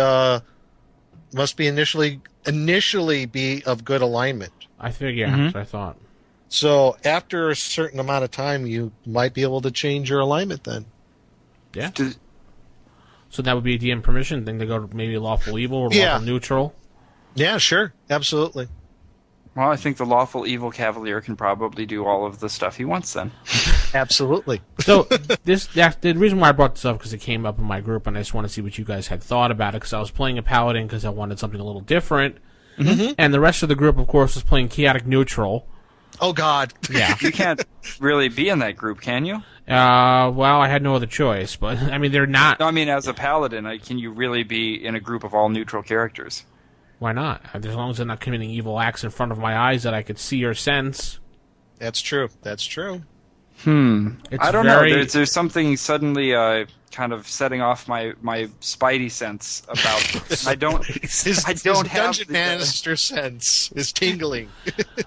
must be initially be of good alignment. I figure, that's what I thought. So after a certain amount of time, you might be able to change your alignment then. Yeah. So that would be a DM permission thing to go to maybe lawful evil or lawful neutral? Yeah, sure. Absolutely. Well, I think the lawful evil cavalier can probably do all of the stuff he wants then. Absolutely. So the reason why I brought this up because it came up in my group, and I just want to see what you guys had thought about it, because I was playing a paladin because I wanted something a little different, and the rest of the group, of course, was playing chaotic neutral. Oh, God. Yeah. You can't really be in that group, can you? Well, I had no other choice, but, I mean, they're not... No, I mean, as a paladin, can you really be in a group of all neutral characters? Why not? As long as they're not committing evil acts in front of my eyes that I could see or sense. That's true. That's true. I don't know. There's something suddenly kind of setting off my spidey sense about. I don't have Dungeon Master sense is tingling.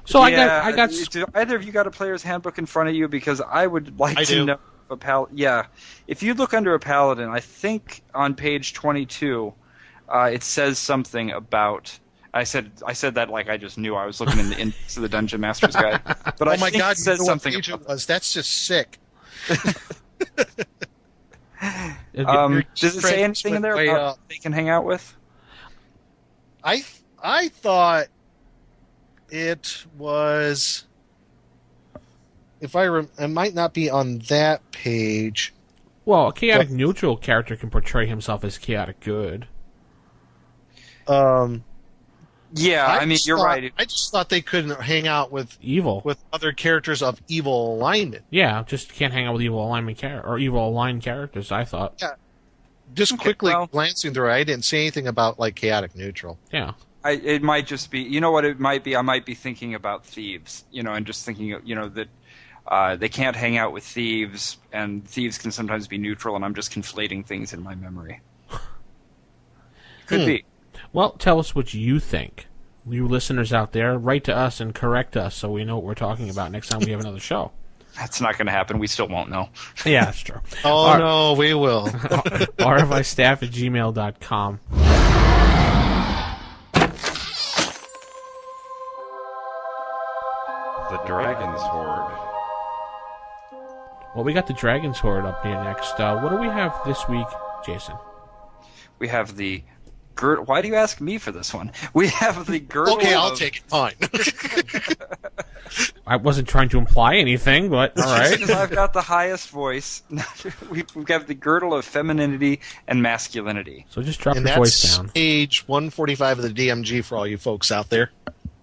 So I got. Do either of you got a player's handbook in front of you? Because I would like to know if you look under a paladin, I think on page 22, it says something about. I said that like I just knew. I was looking into the Dungeon Master's Guide. But oh my God, it says something about was. That's just sick. Does it say anything in there about they can hang out with? I thought it was. If it might not be on that page. Well, a chaotic neutral character can portray himself as chaotic good. Yeah, I mean, you're right. I just thought they couldn't hang out with evil, with other characters of evil alignment. Yeah, just can't hang out with evil alignment or evil aligned characters. I thought. just quickly glancing through, I didn't see anything about like chaotic neutral. Yeah. It might just be, you know what it might be? I might be thinking about thieves, and just thinking, that they can't hang out with thieves, and thieves can sometimes be neutral, and I'm just conflating things in my memory. Could be. Well, tell us what you think. You listeners out there, write to us and correct us so we know what we're talking about next time we have another show. That's not going to happen. We still won't know. Yeah, that's true. No, we will. rfistaff@gmail.com. The Dragon's Hoard. Well, we got the Dragon's Hoard up here next. What do we have this week, Jason? We have the Girdle. Why do you ask me for this one? We have the Girdle. Okay, I'll take it. Fine. I wasn't trying to imply anything, but all right. Because I've got the highest voice. We've got the Girdle of Femininity and Masculinity. So just drop your voice down. Page 145 of the DMG for all you folks out there.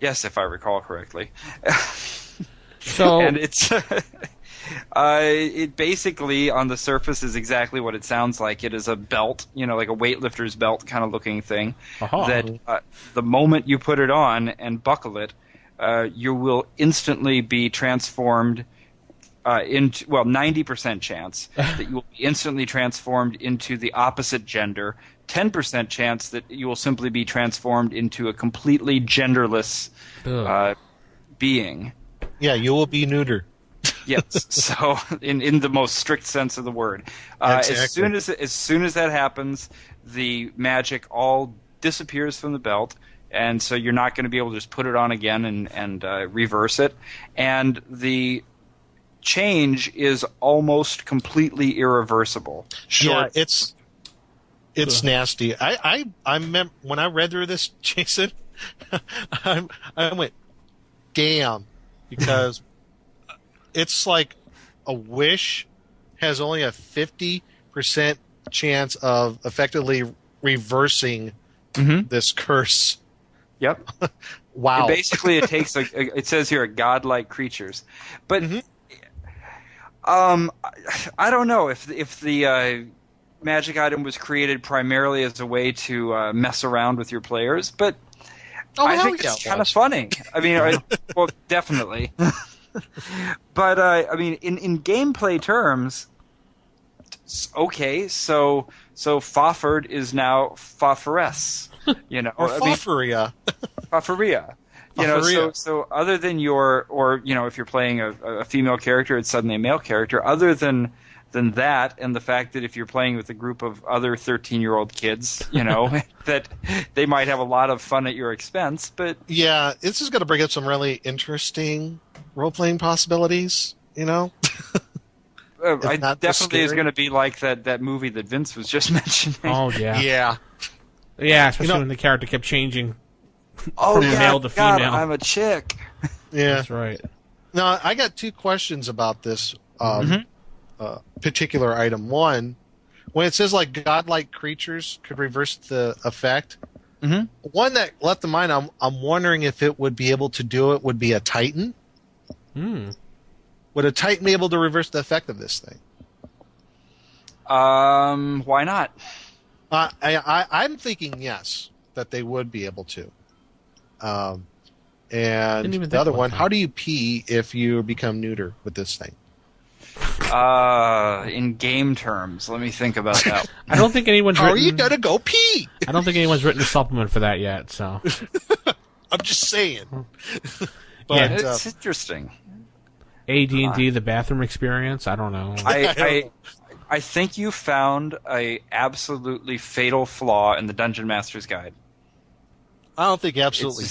Yes, if I recall correctly. So, and it's it basically on the surface is exactly what it sounds like. It is a belt, like a weightlifter's belt kind of looking thing. That the moment you put it on and buckle it, you will instantly be transformed into 90% chance that you will be instantly transformed into the opposite gender. 10% chance that you will simply be transformed into a completely genderless being. Yeah, you will be neuter. Yes, so in the most strict sense of the word. Exactly. As soon as that happens, the magic all disappears from the belt, and so you're not going to be able to just put it on again and reverse it. And the change is almost completely irreversible. Sure, it's nasty. I when I read through this, Jason, I went, damn, because it's like a wish has only a 50% chance of effectively reversing this curse. Yep. Wow. Basically, it takes it says here godlike creatures, but I don't know if the magic item was created primarily as a way to mess around with your players, but I think it's kind of funny. I mean, well, definitely. But I mean, in gameplay terms, okay, so Fafard is now Fafaress, or Fafaria. Fafaria. So other than if you're playing a female character, it's suddenly a male character. Other than that, and the fact that if you're playing with a group of other 13-year-old kids, that they might have a lot of fun at your expense. But yeah, this is going to bring up some really interesting role-playing possibilities. I definitely is going to be like that movie that Vince was just mentioning. Oh yeah, yeah. Especially when the character kept changing from male to female. God, I'm a chick. Yeah, that's right. Now I got two questions about this. Particular item. One, when it says like godlike creatures could reverse the effect, one that left in mind, I'm wondering if it would be able to do it would be a Titan. Would a Titan be able to reverse the effect of this thing? Why not? I'm thinking yes, that they would be able to. And the other one, how do you pee if you become neuter with this thing? In game terms, let me think about that. I don't think anyone's How are you gonna go pee? I don't think anyone's written a supplement for that yet, so. I'm just saying. But yeah, it's interesting. AD&D, the bathroom experience, I don't know. I think you found a absolutely fatal flaw in the Dungeon Master's Guide. I don't think absolutely.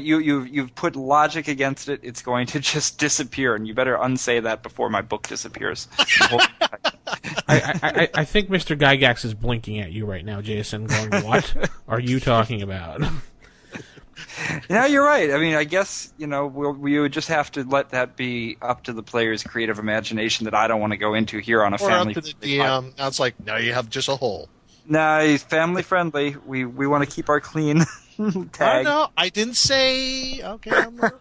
You've put logic against it. It's going to just disappear, and you better unsay that before my book disappears. I think Mr. Gygax is blinking at you right now, Jason, going, what are you talking about? Yeah, you're right. I mean, I guess, we would just have to let that be up to the player's creative imagination that I don't want to go into here on a family. Or up to the DM. Now it's like, now you have just a hole. Nah, he's family friendly. We want to keep our clean tag. I know. I didn't say. Okay. Yeah.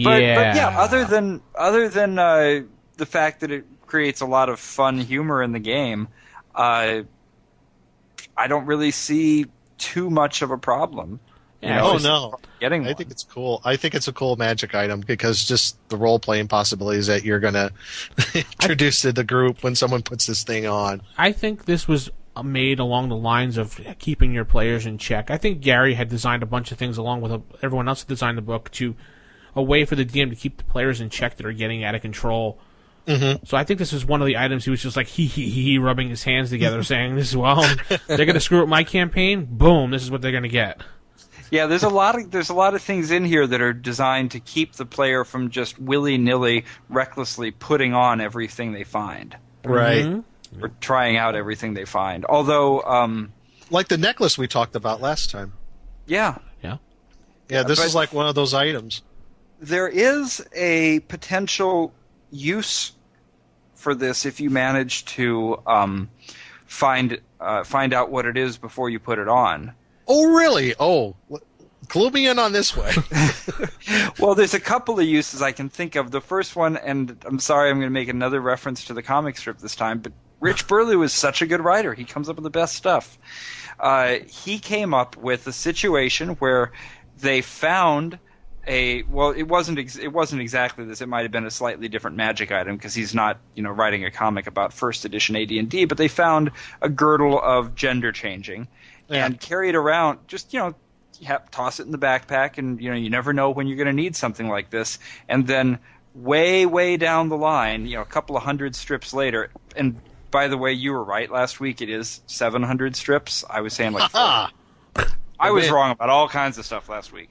But yeah, other than the fact that it creates a lot of fun humor in the game, I don't really see too much of a problem. I think it's cool. I think it's a cool magic item because just the role playing possibilities that you're going to introduce to the group when someone puts this thing on. I think this was made along the lines of keeping your players in check. I think Gary had designed a bunch of things along with everyone else that designed the book to a way for the DM to keep the players in check that are getting out of control. Mm-hmm. So I think this is one of the items he was just like he rubbing his hands together saying, "This is they're going to screw up my campaign. Boom, this is what they're going to get." Yeah, there's a lot of things in here that are designed to keep the player from just willy-nilly, recklessly putting on everything they find. Right. Mm-hmm. Or trying out everything they find. Although, like the necklace we talked about last time. Yeah. Yeah, this is like one of those items. There is a potential use for this if you manage to find out what it is before you put it on. Oh, really? Oh, clue me in on this way. Well, there's a couple of uses I can think of. The first one, and I'm sorry I'm going to make another reference to the comic strip this time, but Rich Burley was such a good writer. He comes up with the best stuff. He came up with a situation where they found it wasn't exactly this. It might have been a slightly different magic item because he's not, writing a comic about first edition AD&D, but they found a girdle of gender changing. Yeah. And carry it around, just, toss it in the backpack, and, you never know when you're going to need something like this. And then way, way down the line, a couple of hundred strips later, and by the way, you were right last week, it is 700 strips. I was saying like 400. I was wrong about all kinds of stuff last week.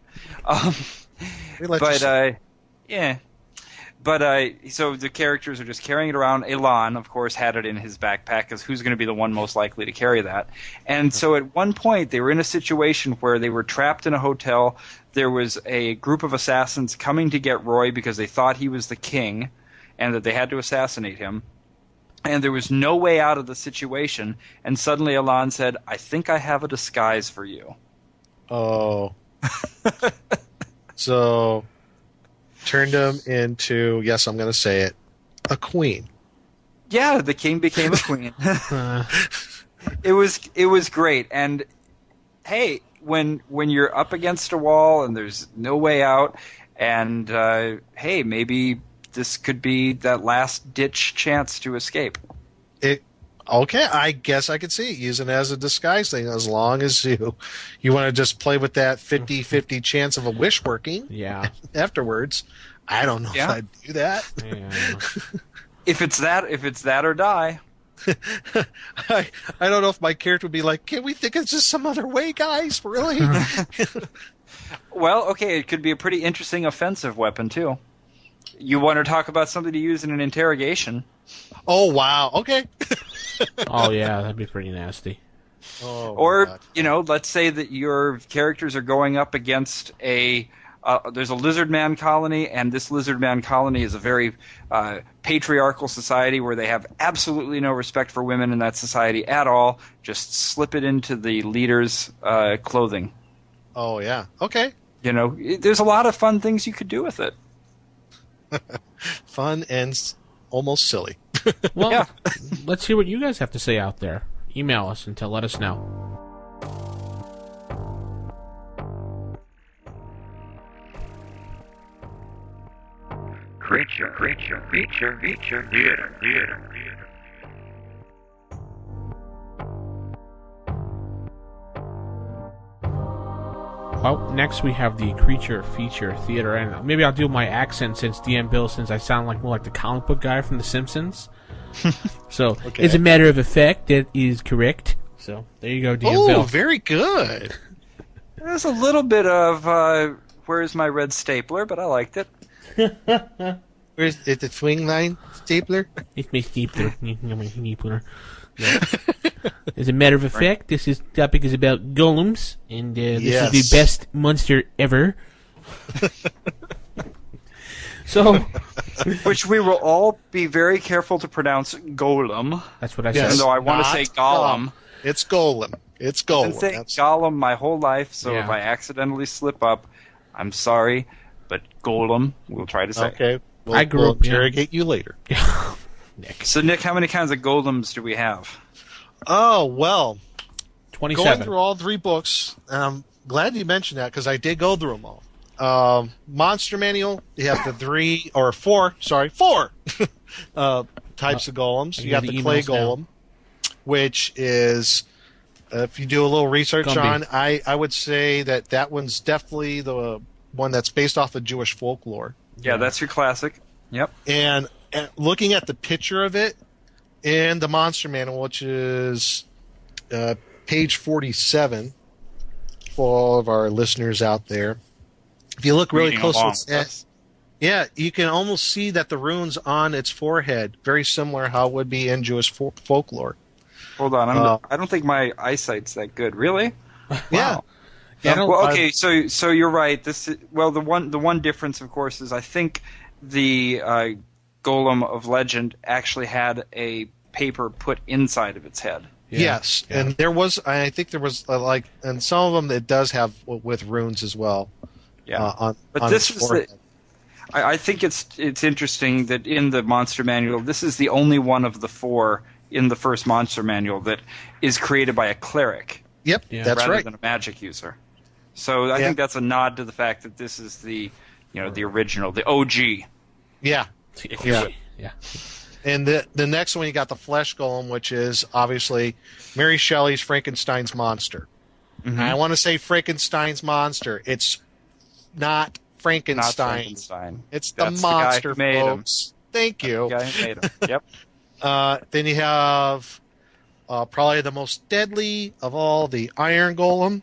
So the characters are just carrying it around. Elan, of course, had it in his backpack because who's going to be the one most likely to carry that? And so at one point they were in a situation where they were trapped in a hotel. There was a group of assassins coming to get Roy because they thought he was the king and that they had to assassinate him. And there was no way out of the situation. And suddenly Elan said, "I think I have a disguise for you." Oh. So... turned him into, yes, I'm going to say it, a queen. Yeah, the king became a queen. It was great. And hey, when you're up against a wall and there's no way out, and hey, maybe this could be that last ditch chance to escape. Okay, I guess I could see it using it as a disguise thing as long as you want to just play with that 50-50 chance of a wish working. Yeah. Afterwards, I don't know if I'd do that. Yeah. If it's that or die. I don't know if my character would be like, "Can we think of just some other way, guys? Really?" Well, okay, it could be a pretty interesting offensive weapon too. You want to talk about something to use in an interrogation? Oh wow! Okay. Oh yeah, that'd be pretty nasty. Oh, or let's say that your characters are going up against there's a lizard man colony, and this lizard man colony is a very patriarchal society where they have absolutely no respect for women in that society at all. Just slip it into the leader's clothing. Oh yeah. Okay. There's a lot of fun things you could do with it. Fun and almost silly. Well, yeah. Let's hear what you guys have to say out there. Email us and let us know. Creature Feature Theater. Well, next we have the Creature Feature Theater, and maybe I'll do my accent since DM Bill, since I sound like more like the comic book guy from The Simpsons. So, okay. As a matter of fact, that is correct. So, there you go, DM Bill. Oh, very good. There's a little bit of, where's my red stapler, but I liked it. Where's it, the swing line stapler? It's my stapler. Yeah. As a matter of fact, this topic is about golems, and this is the best monster ever. So, which we will all be very careful to pronounce golem. That's what I said. Even though I want to say golem. It's golem. It's golem. I've been saying golem my whole life, so if I accidentally slip up, I'm sorry, but golem we'll try to say. Okay. I grew up interrogate you later. Nick. So, Nick, how many kinds of golems do we have? Oh, well, 27. going through all 3 books, and I'm glad you mentioned that because I did go through them all. Monster Manual, you have the 4 types of golems. You got the clay golem, which is, if you do a little research on, I would say that one's definitely the one that's based off of Jewish folklore. Yeah, that's your classic. Yep. And looking at the picture of it in the Monster Manual, which is page 47 for all of our listeners out there, if you look really close, you can almost see that the runes on its forehead, very similar how it would be in Jewish folklore. Hold on, I don't think my eyesight's that good. Really? Wow. Yeah. Well, okay, so you're right. The one difference, of course, is I think the Golem of Legend actually had a paper put inside of its head. Yeah. Yes, and I think there was and some of them it does have with runes as well. Yeah, but this is I think it's interesting that in the Monster Manual, this is the only one of the 4 in the first Monster Manual that is created by a cleric. Yep, that's rather right. than a magic user. So I think that's a nod to the fact that this is the original, the OG. Yeah. Yeah. And the next one, you got the Flesh Golem, which is obviously Mary Shelley's Frankenstein's monster. Mm-hmm. I want to say Frankenstein's monster. It's not Frankenstein. Not Frankenstein. It's That's the monster, the guy who made folks. Thank you. The guy who made him. Yep. Then you have probably the most deadly of all, the Iron Golem.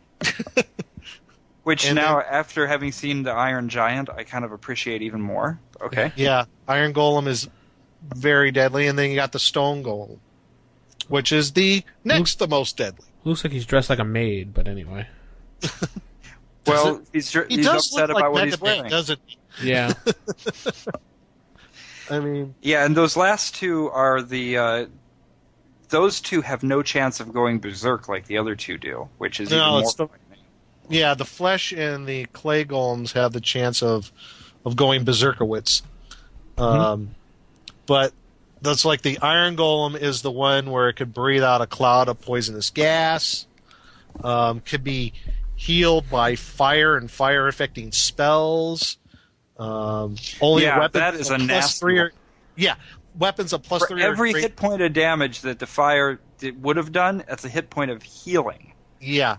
Which after having seen the Iron Giant, I kind of appreciate even more. Okay. Yeah, Iron Golem is very deadly, and then you got the Stone Golem, which is the most deadly. Looks like he's dressed like a maid, but anyway. Well, he's upset about what he's wearing, doesn't he? Yeah. I mean, yeah, and those last 2 are those 2 have no chance of going berserk like the other 2 do, which is even more. Yeah, the Flesh and the Clay Golems have the chance of going berserkowitz. But that's like the Iron Golem is the one where it could breathe out a cloud of poisonous gas. Could be healed by fire and fire affecting spells. Only weapons that is a nasty. Weapons of plus 3. Every hit point of damage that the fire would have done, that's a hit point of healing. Yeah.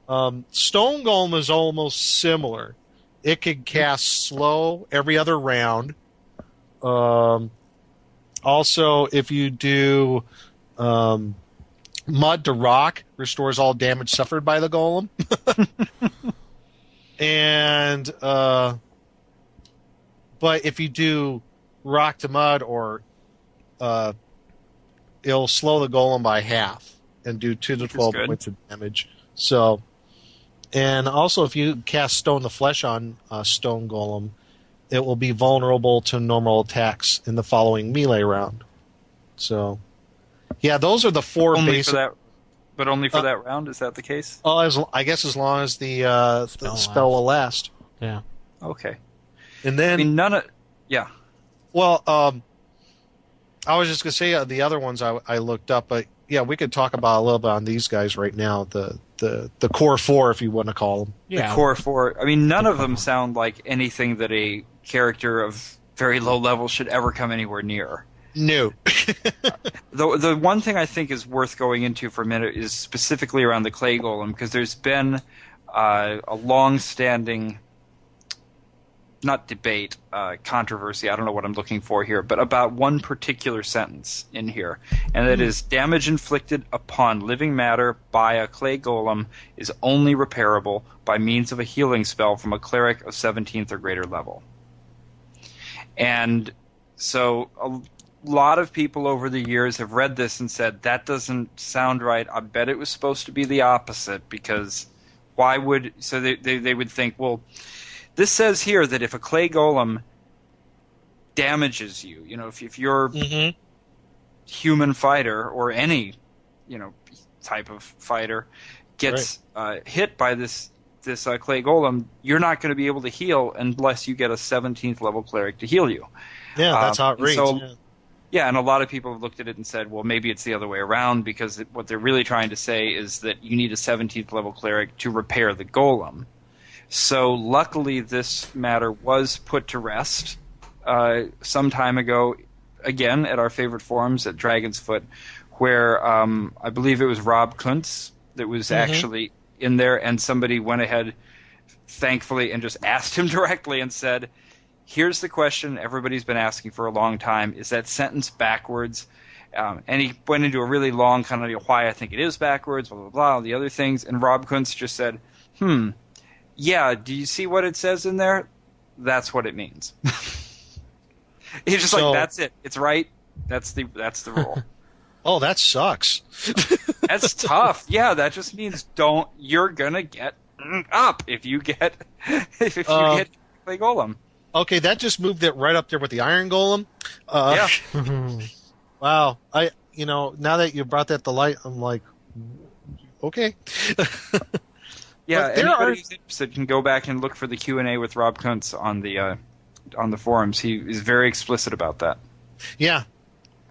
Stone Golem is almost similar. It could cast slow every other round. Also, if you do Mud to Rock, restores all damage suffered by the Golem. And but if you do Rock to Mud, or it'll slow the Golem by half and do 2 to 12 points of damage. So, and also if you cast Stone the Flesh on Stone Golem, it will be vulnerable to normal attacks in the following melee round. So, yeah, those are the 4 basic. But only for that round? Is that the case? I guess as long as the spell will last. Yeah. Okay. And then, I mean, none of... Yeah. Well, I was just going to say the other ones I looked up, but yeah, we could talk about a little bit on these guys right now, the core 4, if you want to call them. Yeah. The core 4. I mean, none of them sound like anything that a character of very low level should ever come anywhere near. No. The one thing I think is worth going into for a minute is specifically around the Clay Golem, because there's been a long-standing, not debate, controversy, I don't know what I'm looking for here, but about one particular sentence in here, and that is, damage inflicted upon living matter by a Clay Golem is only repairable by means of a healing spell from a cleric of 17th or greater level. And so a lot of people over the years have read this and said, that doesn't sound right. I bet it was supposed to be the opposite, because why would... So they would think, well, this says here that if a Clay Golem damages you, if you're human fighter or any, type of fighter gets hit by this Clay Golem, you're not going to be able to heal unless you get a 17th level cleric to heal you. Yeah, that's how it reads. So Yeah, and a lot of people have looked at it and said, well, maybe it's the other way around, because what they're really trying to say is that you need a 17th level cleric to repair the golem. So luckily this matter was put to rest some time ago, again, at our favorite forums at Dragon's Foot, where I believe it was Rob Kuntz that was actually in there, and somebody went ahead, thankfully, and just asked him directly and said, here's the question everybody's been asking for a long time. Is that sentence backwards? And he went into a really long kind of why I think it is backwards, blah, blah, blah, all the other things. And Rob Kuntz just said, yeah, do you see what it says in there? That's what it means. He's just like, that's it. It's right. That's the rule. Oh, that sucks. That's tough. Yeah, that just means you're going to get up if you get play golem. Okay, that just moved it right up there with the Iron Golem. Yeah. Wow. Now that you brought that to light, I'm like, okay. Yeah, anybody who's interested can go back and look for the Q&A with Rob Kuntz on the forums. He is very explicit about that. Yeah.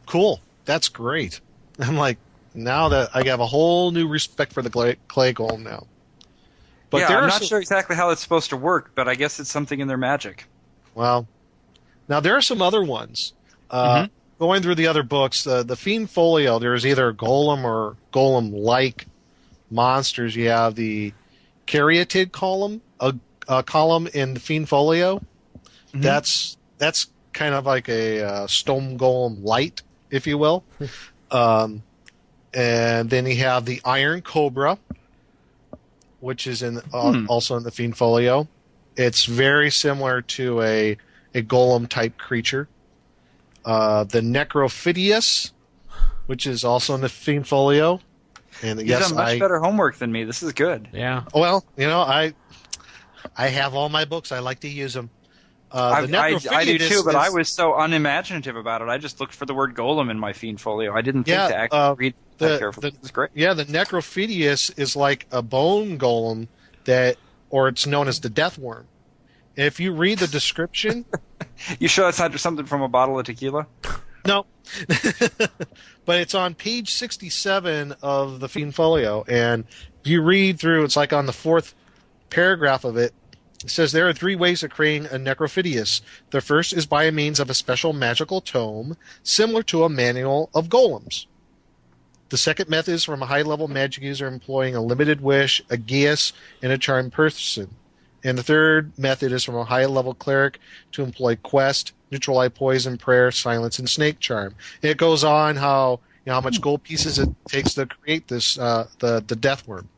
Cool. That's great. I'm like, now that I have a whole new respect for the clay golem now. But yeah, I'm not sure exactly how it's supposed to work, but I guess it's something in their magic. Well, now there are some other ones. Going through the other books, the Fiend Folio, there's either golem or golem-like monsters. You have the Caryatid column, a column in the Fiend Folio. That's kind of like a stone golem light, if you will. And then you have the Iron Cobra, which is also in the Fiend Folio. It's very similar to a golem-type creature. The Necrophidius, which is also in the Fiend Folio. And You've done much better homework than me. This is good. Yeah. Well, I have all my books. I like to use them. I do too, but I was so unimaginative about it. I just looked for the word golem in my Fiend Folio. I didn't think to actually read that carefully. It's great. Yeah, the Necrophidius is like a bone golem or it's known as the Death Worm. If you read the description... You sure that's not just something from a bottle of tequila? No. But it's on page 67 of the Fiend Folio, and if you read through, it's like on the fourth paragraph of it, it says there are 3 ways of creating a Necrophidius. The first is by means of a special magical tome, similar to a manual of golems. The second method is from a high-level magic user employing a limited wish, a geas, and a charmed person. And the third method is from a high-level cleric to employ quest, neutralize poison, prayer, silence, and snake charm. And it goes on how much gold pieces it takes to create this the Death Worm.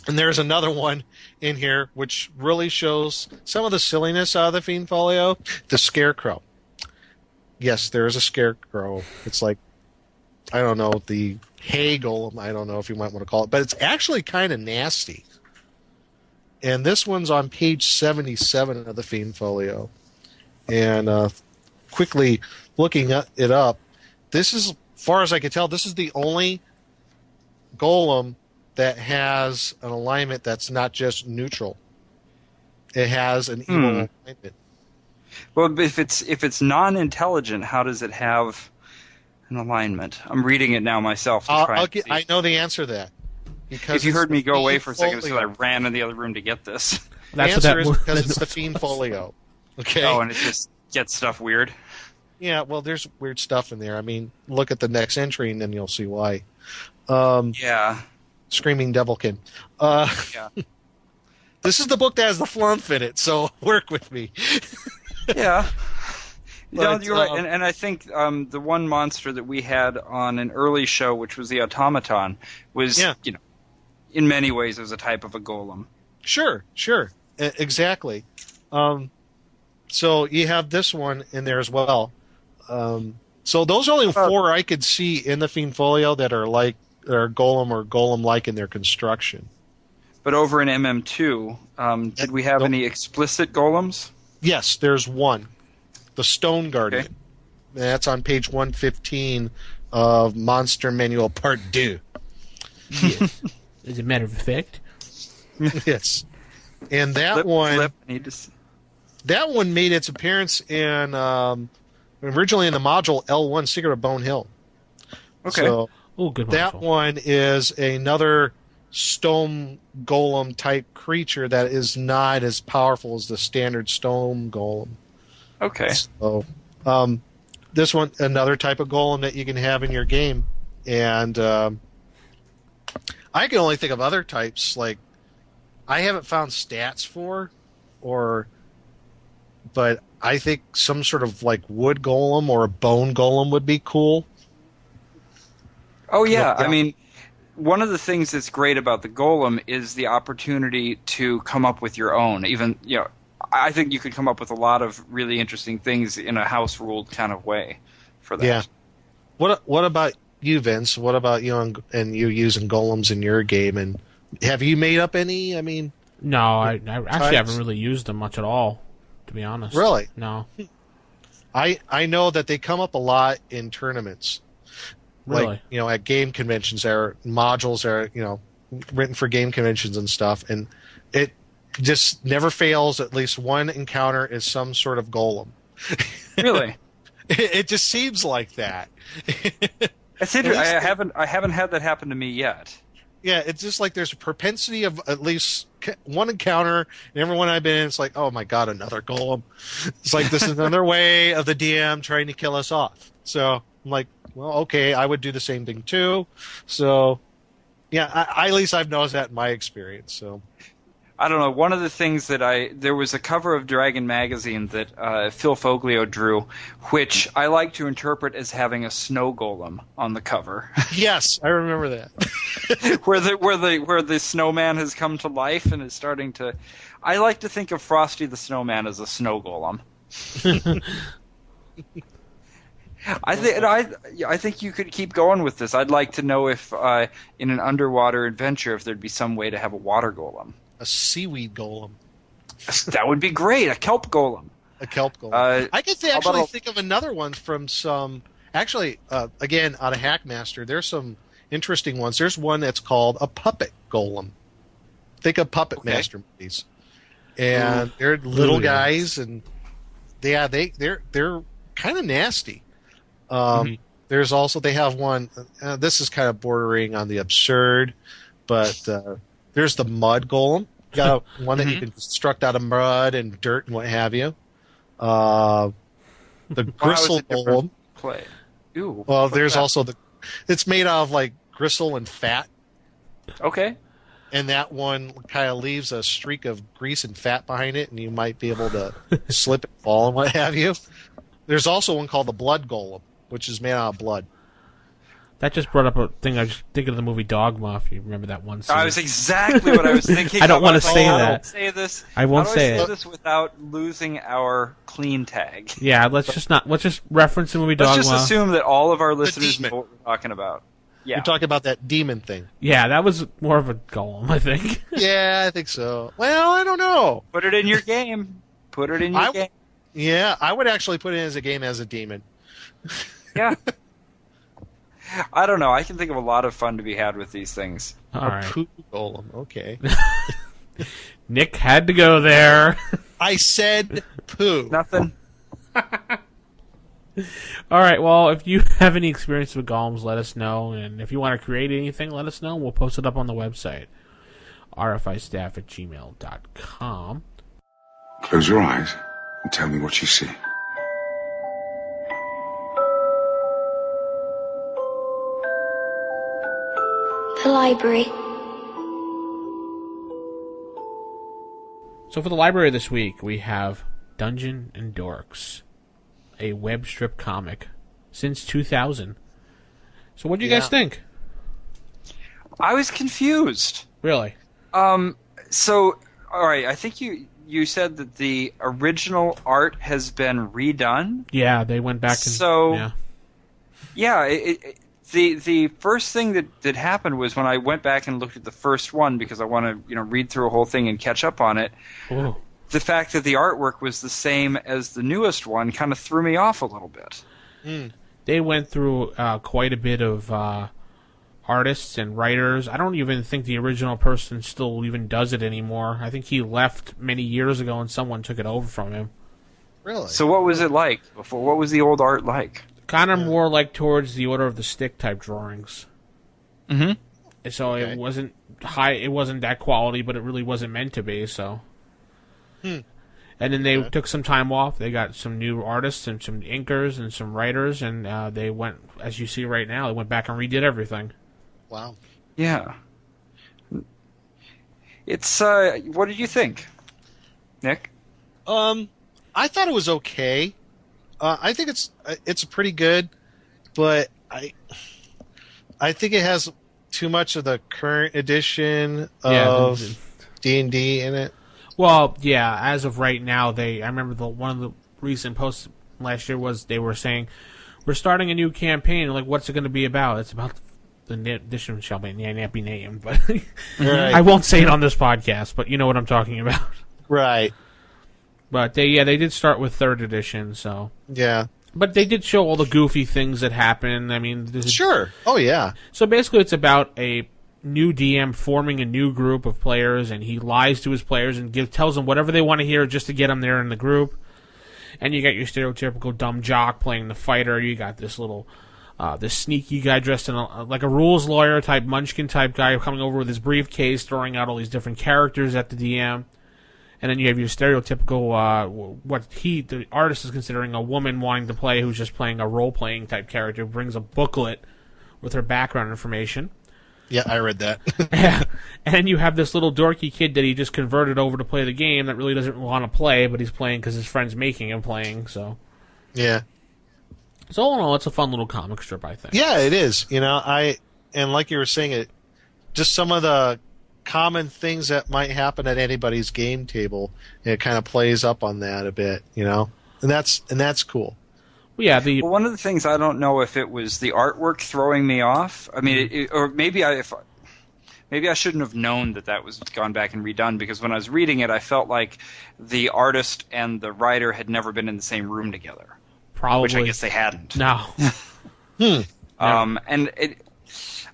And there's another one in here which really shows some of the silliness out of the Fiend Folio. The Scarecrow. Yes, there is a Scarecrow. It's like, I don't know, the hay golem, I don't know if you might want to call it, but it's actually kind of nasty. And this one's on page 77 of the Fiend Folio. And quickly looking it up, this is, as far as I can tell, this is the only golem that has an alignment that's not just neutral. It has an evil alignment. Well, if it's non-intelligent, how does it have an alignment? I'm reading it now myself. I know the answer to that. Because if you heard me go away for a second, it's because I ran in the other room to get this. The answer is because it's the Fiend Folio. Okay. Oh, and it just gets stuff weird. Yeah, well, there's weird stuff in there. I mean, look at the next entry, and then you'll see why. Yeah. Screaming Devilkin. Yeah. This is the book that has the flump in it, so work with me. Yeah. But, you're right. And I think the one monster that we had on an early show, which was the automaton, was, in many ways, it was a type of a golem. Sure. Exactly. So you have this one in there as well. So those are only 4 I could see in the Fiend Folio that are golem or golem-like in their construction. But over in MM2, did we have any explicit golems? Yes, there's one. The Stone Guardian. Okay. That's on page 115 of Monster Manual Part 2. Yes. As a matter of fact. Yes. And that one made its appearance in originally in the module L1 Secret of Bone Hill. Okay. So good that module. one is another stone golem type creature that is not as powerful as the standard stone golem. Okay. So this one, another type of golem that you can have in your game. And I can only think of other types, like I haven't found stats for, but I think some sort of like wood golem or a bone golem would be cool. Oh yeah, I mean, one of the things that's great about the golem is the opportunity to come up with your own. Even, I think you could come up with a lot of really interesting things in a house ruled kind of way for that. Yeah. What about you, Vince? What about you and you using golems in your game? And have you made up any? I mean, no, I actually haven't really used them much at all, to be honest. Really? No. I know that they come up a lot in tournaments. Really? Like, at game conventions, there are modules are, written for game conventions and stuff, and it just never fails. At least one encounter is some sort of golem. Really? It just seems like that. That's interesting. I haven't had that happen to me yet. Yeah, it's just like there's a propensity of at least one encounter, and everyone I've been in, it's like, oh my god, another golem. It's like this is another way of the DM trying to kill us off. So I'm like, well, okay, I would do the same thing too. So, yeah, at least I've noticed that in my experience. So, I don't know. One of the things that there was a cover of Dragon magazine that Phil Foglio drew, which I like to interpret as having a snow golem on the cover. Yes, I remember that. where the snowman has come to life and is starting to. I like to think of Frosty the Snowman as a snow golem. I think you could keep going with this. I'd like to know if in an underwater adventure, if there'd be some way to have a water golem. A seaweed golem. That would be great. A kelp golem. A kelp golem. I could actually think of another one from some. Actually, again, out of Hackmaster, there's some interesting ones. There's one that's called a puppet golem. Think of Puppet Master movies, and they're little guys, and they're kind of nasty. There's also they have one. This is kind of bordering on the absurd, but there's the mud golem. You got one that you can construct out of mud and dirt and what have you. The gristle golem. Play. Ooh. Well, there's also it's made out of like gristle and fat. Okay. And that one kind of leaves a streak of grease and fat behind it, and you might be able to slip and fall and what have you. There's also one called the blood golem, which is made out of blood. That just brought up a thing. I was thinking of the movie Dogma, if you remember that one scene. That was exactly what I was thinking. I don't want to say that. that. I won't say this. I won't say it. This without losing our clean tag. Yeah, let's just reference the movie Dogma. Let's just assume that all of our listeners know what we're talking about. Yeah. You're talking about that demon thing. Yeah, that was more of a golem, I think. Yeah, I think so. Well, I don't know. Put it in your game. Put it in your game. Yeah, I would actually put it as a game as a demon. Yeah. I don't know. I can think of a lot of fun to be had with these things. All right. Poo golem. Okay. Nick had to go there. I said poo. Nothing. All right. Well, if you have any experience with golems, let us know. And if you want to create anything, let us know. We'll post it up on the website, rfistaff@gmail.com. Close your eyes and tell me what you see. The library. So for the library this week, we have Dungeon and Dorks, a web strip comic since 2000. So what do you guys think? I was confused. Really? So, all right, I think you said that the original art has been redone. Yeah, they went back and... So, yeah, the first thing that happened was when I went back and looked at the first one because I want to read through a whole thing and catch up on it. Ooh. The fact that the artwork was the same as the newest one kind of threw me off a little bit. They went through quite a bit of artists and writers. I don't even think the original person still even does it anymore. I think he left many years ago and someone took it over from him. Really? So what was it like before? What was the old art like? Kind of more like towards the Order of the Stick type drawings. Mm-hmm. So it wasn't high. It wasn't that quality, but it really wasn't meant to be. So. And then they took some time off. They got some new artists and some inkers and some writers, and they went, as you see right now, they went back and redid everything. Wow. Yeah. It's what did you think, Nick? I thought it was okay. I think it's pretty good, but I think it has too much of the current edition of D&D in it. Well, yeah. As of right now, I remember one of the recent posts last year was they were saying we're starting a new campaign. Like, what's it going to be about? It's about the edition shall not be named, but I won't say it on this podcast. But you know what I'm talking about, right? But they did start with 3rd edition, so yeah. But they did show all the goofy things that happen. I mean, sure. Oh yeah. So basically, it's about a new DM forming a new group of players, and he lies to his players and tells them whatever they want to hear just to get them there in the group. And you got your stereotypical dumb jock playing the fighter. You got this little, this sneaky guy dressed in like a rules lawyer type, munchkin type guy coming over with his briefcase, throwing out all these different characters at the DM. And then you have your stereotypical, the artist is considering a woman wanting to play who's just playing a role-playing type character, who brings a booklet with her background information. Yeah, I read that. And then you have this little dorky kid that he just converted over to play the game that really doesn't want to play, but he's playing because his friend's making him playing. So yeah. So all in all, it's a fun little comic strip, I think. Yeah, it is. And like you were saying, just some of the common things that might happen at anybody's game table, it kind of plays up on that a bit, and that's cool. Well, yeah, one of the things, I don't know if it was the artwork throwing me off. I mean, or maybe I shouldn't have known that was gone back and redone, because when I was reading it, I felt like the artist and the writer had never been in the same room together. Probably, which I guess they hadn't. No. And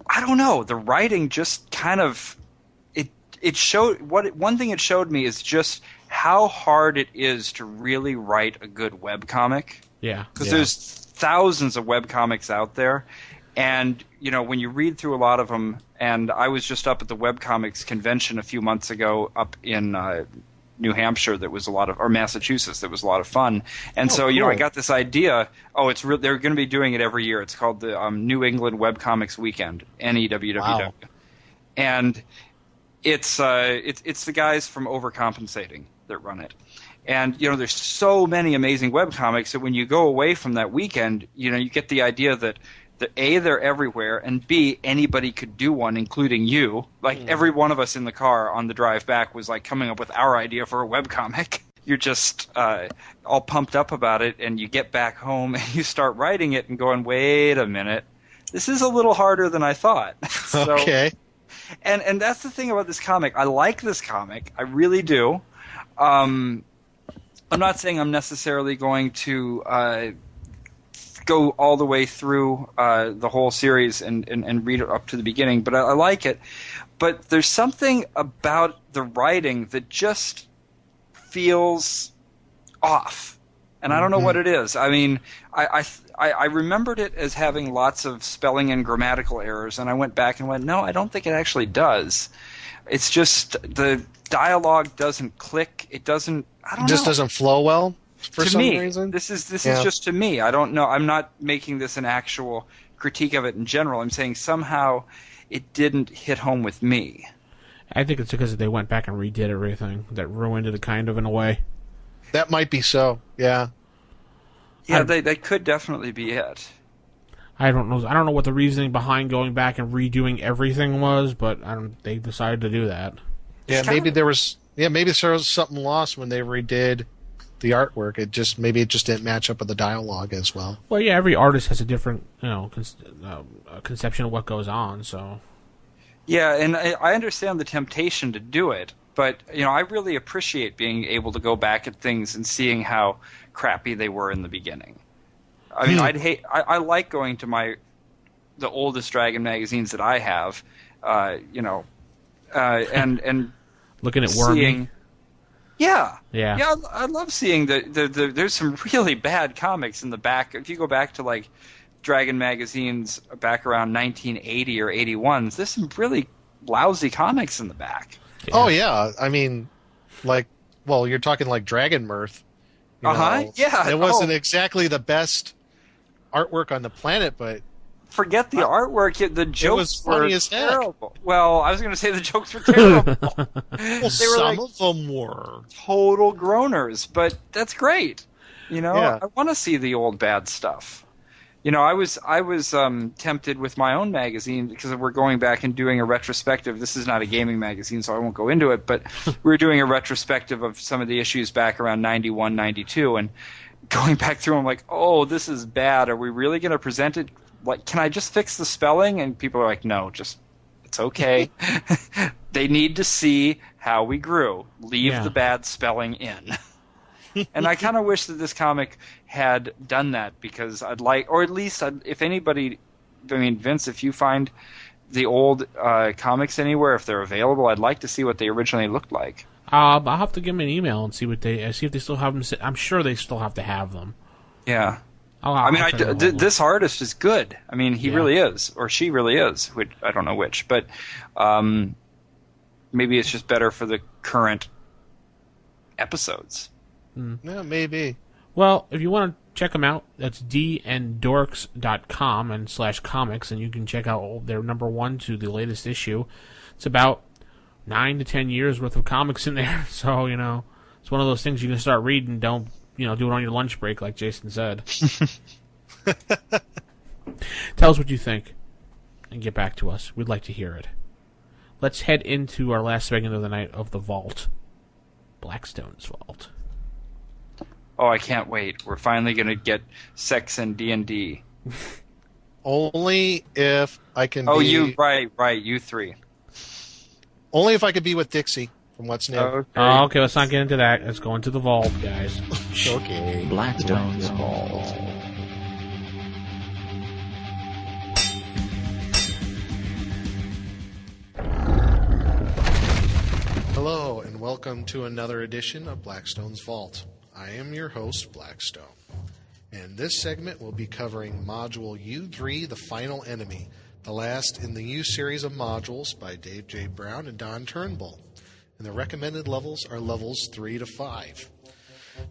I don't know. The writing just kind of it showed one thing it showed me is just how hard it is to really write a good webcomic. Yeah. Because there's thousands of webcomics out there. And, when you read through a lot of them, and I was just up at the webcomics convention a few months ago up in New Hampshire or Massachusetts, that was a lot of fun. And cool. I got this idea, they're going to be doing it every year. It's called the New England Webcomics Weekend, NEWWW. Wow. And it's the guys from Overcompensating that run it. And, there's so many amazing webcomics that when you go away from that weekend, you get the idea that A, they're everywhere, and B, anybody could do one, including you. Like, every one of us in the car on the drive back was, like, coming up with our idea for a webcomic. You're just all pumped up about it, and you get back home, and you start writing it and going, wait a minute, this is a little harder than I thought. So, okay. And that's the thing about this comic. I like this comic. I really do. I'm not saying I'm necessarily going to go all the way through the whole series and read it up to the beginning, but I like it. But there's something about the writing that just feels off, and I don't know what it is. I mean, I remembered it as having lots of spelling and grammatical errors, and I went back and went, no, I don't think it actually does. It's just the dialogue doesn't click. It doesn't. I don't know. Just doesn't flow well for some reason. This is just to me. I don't know. I'm not making this an actual critique of it in general. I'm saying somehow it didn't hit home with me. I think it's because they went back and redid everything that ruined it, kind of, in a way. That might be so. Yeah. Yeah, that could definitely be it. I don't know. I don't know what the reasoning behind going back and redoing everything was, but they decided to do that. Yeah, maybe there was something lost when they redid the artwork. It just didn't match up with the dialogue as well. Well, yeah, every artist has a different conception of what goes on. So. Yeah, and I understand the temptation to do it, but I really appreciate being able to go back at things and seeing how crappy they were in the beginning. I mean, I like going to the oldest Dragon magazines that I have, and looking at Wormy. Yeah. Yeah. I love seeing there's some really bad comics in the back. If you go back to like Dragon magazines back around 1980 or 81, there's some really lousy comics in the back. Yeah. Oh yeah, I mean, like, well, you're talking like Dragon Mirth. Yeah. It wasn't exactly the best artwork on the planet, but forget the artwork. The jokes funny were as heck. terrible. Well, I was going to say the jokes were terrible. Well, some of them were total groaners, but that's great. Yeah. I want to see the old bad stuff. I was tempted with my own magazine because we're going back and doing a retrospective. This is not a gaming magazine, so I won't go into it, but we're doing a retrospective of some of the issues back around 91, 92, and going back through, I'm like, oh, this is bad. Are we really going to present it? Like, can I just fix the spelling? And people are like, no, it's okay. They need to see how we grew. Leave the bad spelling in. And I kind of wish that this comic had done that, because I'd like, or at least if anybody, I mean, Vince, if you find the old comics anywhere, if they're available, I'd like to see what they originally looked like. I'll have to give them an email and see if they still have them. I'm sure they still have to have them. Yeah. This artist is good. I mean, he really is, or she really is. Which, I don't know which, but maybe it's just better for the current episodes. Yeah, maybe. Well, if you want to check them out, that's danddorks.com and /comics, and you can check out their number 1 to the latest issue. It's about 9 to 10 years worth of comics in there, so it's one of those things you can start reading. Don't do it on your lunch break, like Jason said. Tell us what you think, and get back to us. We'd like to hear it. Let's head into our last segment of the night of the Vault, Blackstone's Vault. Oh, I can't wait. We're finally going to get sex and D&D. Only if I can be... Oh, you, right, you three. Only if I could be with Dixie from What's New. Okay, let's not get into that. Let's go into the Vault, guys. Okay. Blackstone's Vault. Hello, and welcome to another edition of Blackstone's Vault. I am your host, Blackstone, and this segment will be covering Module U3, The Final Enemy, the last in the U series of modules by Dave J. Brown and Don Turnbull, and the recommended levels are levels 3 to 5.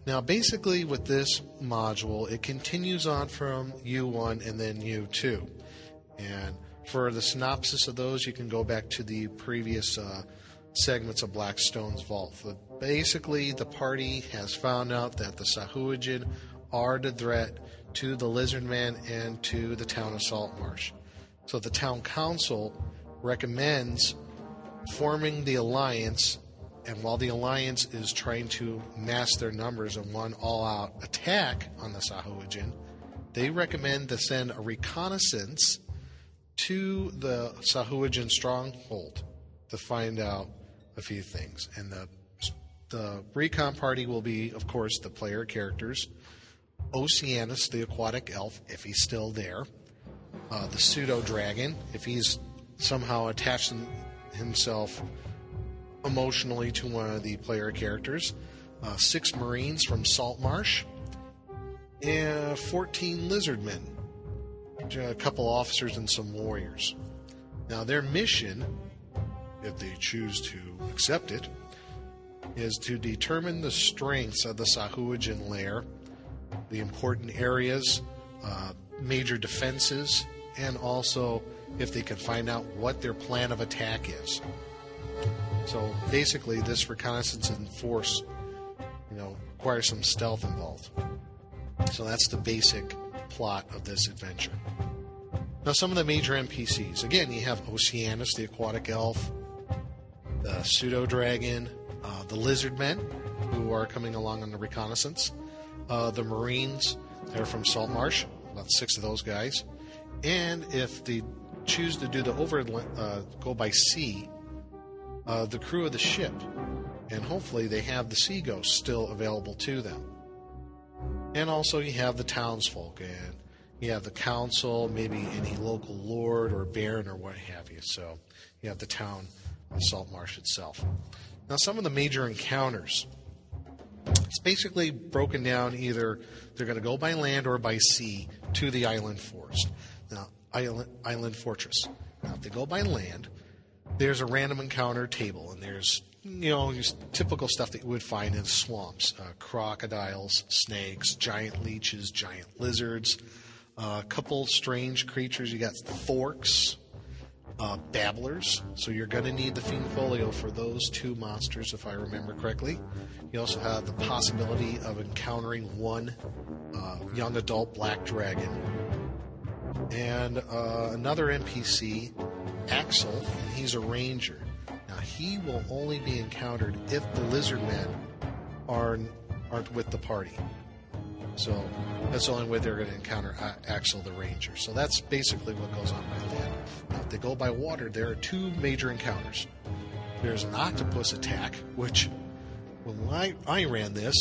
Now, basically with this module, it continues on from U1 and then U2, and for the synopsis of those, you can go back to the previous segments of Blackstone's Vault. Basically, the party has found out that the Sahuagin are the threat to the Lizardman and to the town of Saltmarsh. So the town council recommends forming the alliance, and while the alliance is trying to mass their numbers and one all-out attack on the Sahuagin, they recommend to send a reconnaissance to the Sahuagin stronghold to find out a few things. And the recon party will be, of course, the player characters, Oceanus, the aquatic elf, if he's still there, the pseudo-dragon, if he's somehow attached himself emotionally to one of the player characters, 6 Marines from Saltmarsh, and 14 Lizardmen, a couple officers and some warriors. Now, their mission, if they choose to accept it, is to determine the strengths of the Sahuagin lair, the important areas, major defenses, and also if they can find out what their plan of attack is. So basically, this reconnaissance and force, requires some stealth involved. So that's the basic plot of this adventure. Now, some of the major NPCs. Again, you have Oceanus, the aquatic elf, the pseudo-dragon, the lizardmen, who are coming along on the reconnaissance, the Marines, they're from Saltmarsh, about 6 of those guys, and if they choose to do the go by sea, the crew of the ship, and hopefully they have the Sea Ghost still available to them. And also you have the townsfolk, and you have the council, maybe any local lord or baron or what have you. So you have the town of Saltmarsh itself. Now, some of the major encounters It's basically broken down either they're going to go by land or by sea to the island forest. Now, island fortress. Now, if they go by land, there's a random encounter table, and there's just typical stuff that you would find in swamps: crocodiles, snakes, giant leeches, giant lizards, a couple strange creatures. You got Dorks, babblers. So you're going to need the Fiend Folio for those two monsters, if I remember correctly. You also have the possibility of encountering one young adult black dragon, and another NPC, Axel, and he's a ranger. Now, he will only be encountered if the lizard men aren't with the party. So that's the only way they're going to encounter Axel the ranger. So that's basically what goes on by land. Now, if they go by water, there are two major encounters. There's an octopus attack, which when I ran this,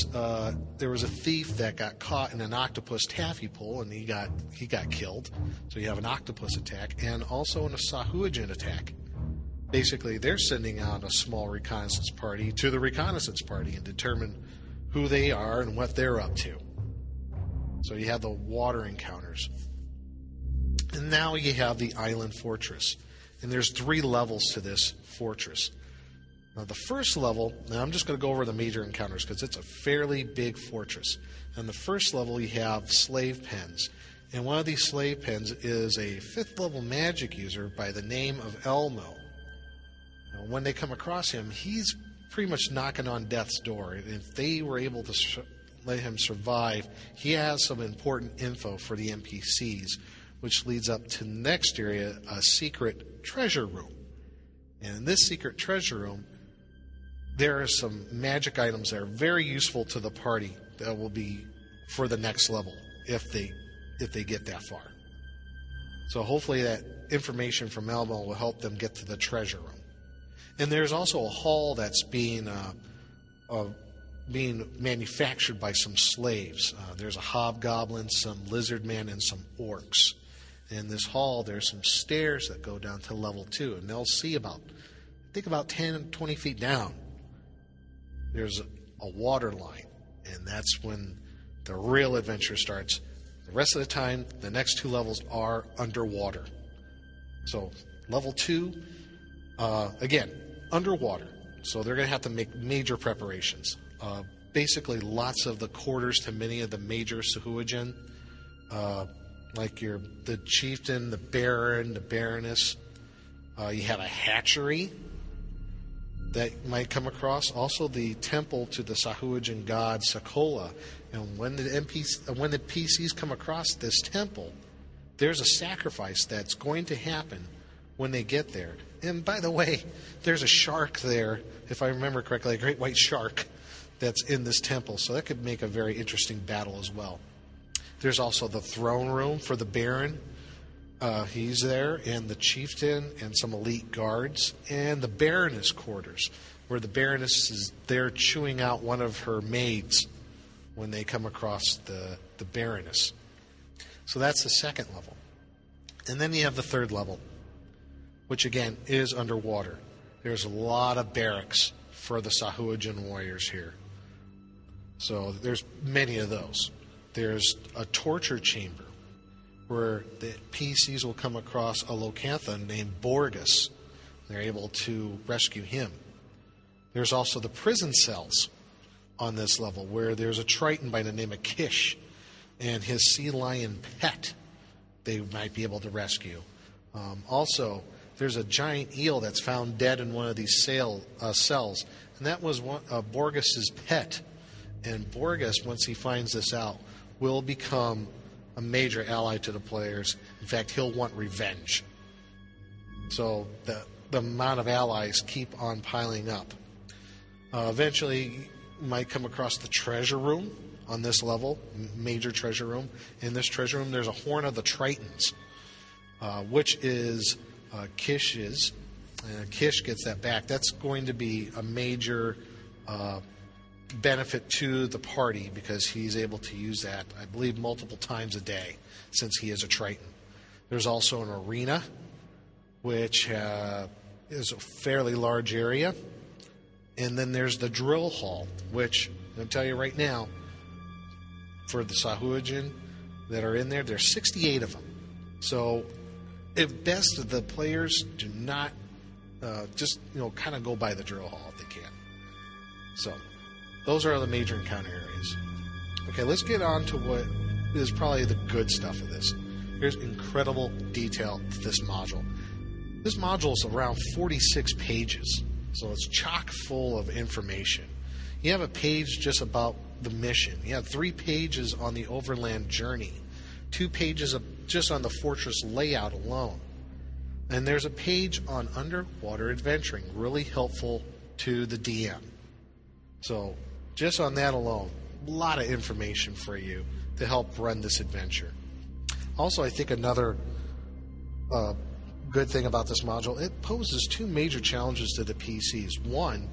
there was a thief that got caught in an octopus taffy pull, and he got killed. So you have an octopus attack, and also a Sahuagin attack. Basically, they're sending out a small reconnaissance party to the reconnaissance party and determine who they are and what they're up to. So you have the water encounters. And now you have the island fortress. And there's 3 levels to this fortress. Now, the first level, now I'm just going to go over the major encounters because it's a fairly big fortress. And the first level, you have slave pens. And one of these slave pens is a 5th level magic user by the name of Elmo. Now, when they come across him, he's pretty much knocking on death's door. And if they were able to let him survive, he has some important info for the NPCs, which leads up to the next area, a secret treasure room. And in this secret treasure room, there are some magic items that are very useful to the party that will be for the next level if they get that far. So hopefully that information from Elmo will help them get to the treasure room. And there's also a hall that's being manufactured by some slaves. There's a hobgoblin, some lizard men, and some orcs. In this hall, there's some stairs that go down to level 2, and they'll see about 10, 20 feet down. There's a water line, and that's when the real adventure starts. The rest of the time, the next 2 levels are underwater. So, level 2, again, underwater. So they're going to have to make major preparations. Basically, lots of the quarters to many of the major Sahuagin, like the chieftain, the baron, the baroness. You have a hatchery that might come across. Also, the temple to the Sahuagin god Sakola. And when the PCs come across this temple, there's a sacrifice that's going to happen when they get there. And by the way, there's a shark there, if I remember correctly, a great white shark that's in this temple. So that could make a very interesting battle as well. There's also the throne room for the Baron. He's there, and the chieftain and some elite guards, and the Baroness quarters, where the Baroness is there chewing out one of her maids when they come across the Baroness. So that's the second level. And then you have the third level, which again is underwater. There's a lot of barracks for the Sahuagin warriors here. So there's many of those. There's a torture chamber where the PCs will come across a Locantha named Borgus. They're able to rescue him. There's also the prison cells on this level where there's a Triton by the name of Kish and his sea lion pet they might be able to rescue. Also, there's a giant eel that's found dead in one of these cells, and that was Borgus's pet. And Borgus, once he finds this out, will become a major ally to the players. In fact, he'll want revenge. So the amount of allies keep on piling up. Eventually, you might come across the treasure room on this level, major treasure room. In this treasure room, there's a Horn of the Tritons, which is Kish's. Kish gets that back. That's going to be a major benefit to the party because he's able to use that, I believe, multiple times a day since he is a Triton. There's also an arena, which is a fairly large area. And then there's the drill hall, which going to tell you right now, for the Sahuagin that are in there, there's 68 of them. So, if best, the players do not just, kind of go by the drill hall if they can. So, those are the major encounter areas. Okay, let's get on to what is probably the good stuff of this. Here's incredible detail to this module. This module is around 46 pages, so it's chock full of information. You have a page just about the mission. You have 3 pages on the overland journey, 2 pages just on the fortress layout alone. And there's a page on underwater adventuring, really helpful to the DM. So, just on that alone, a lot of information for you to help run this adventure. Also, I think another good thing about this module, it poses 2 major challenges to the PCs. One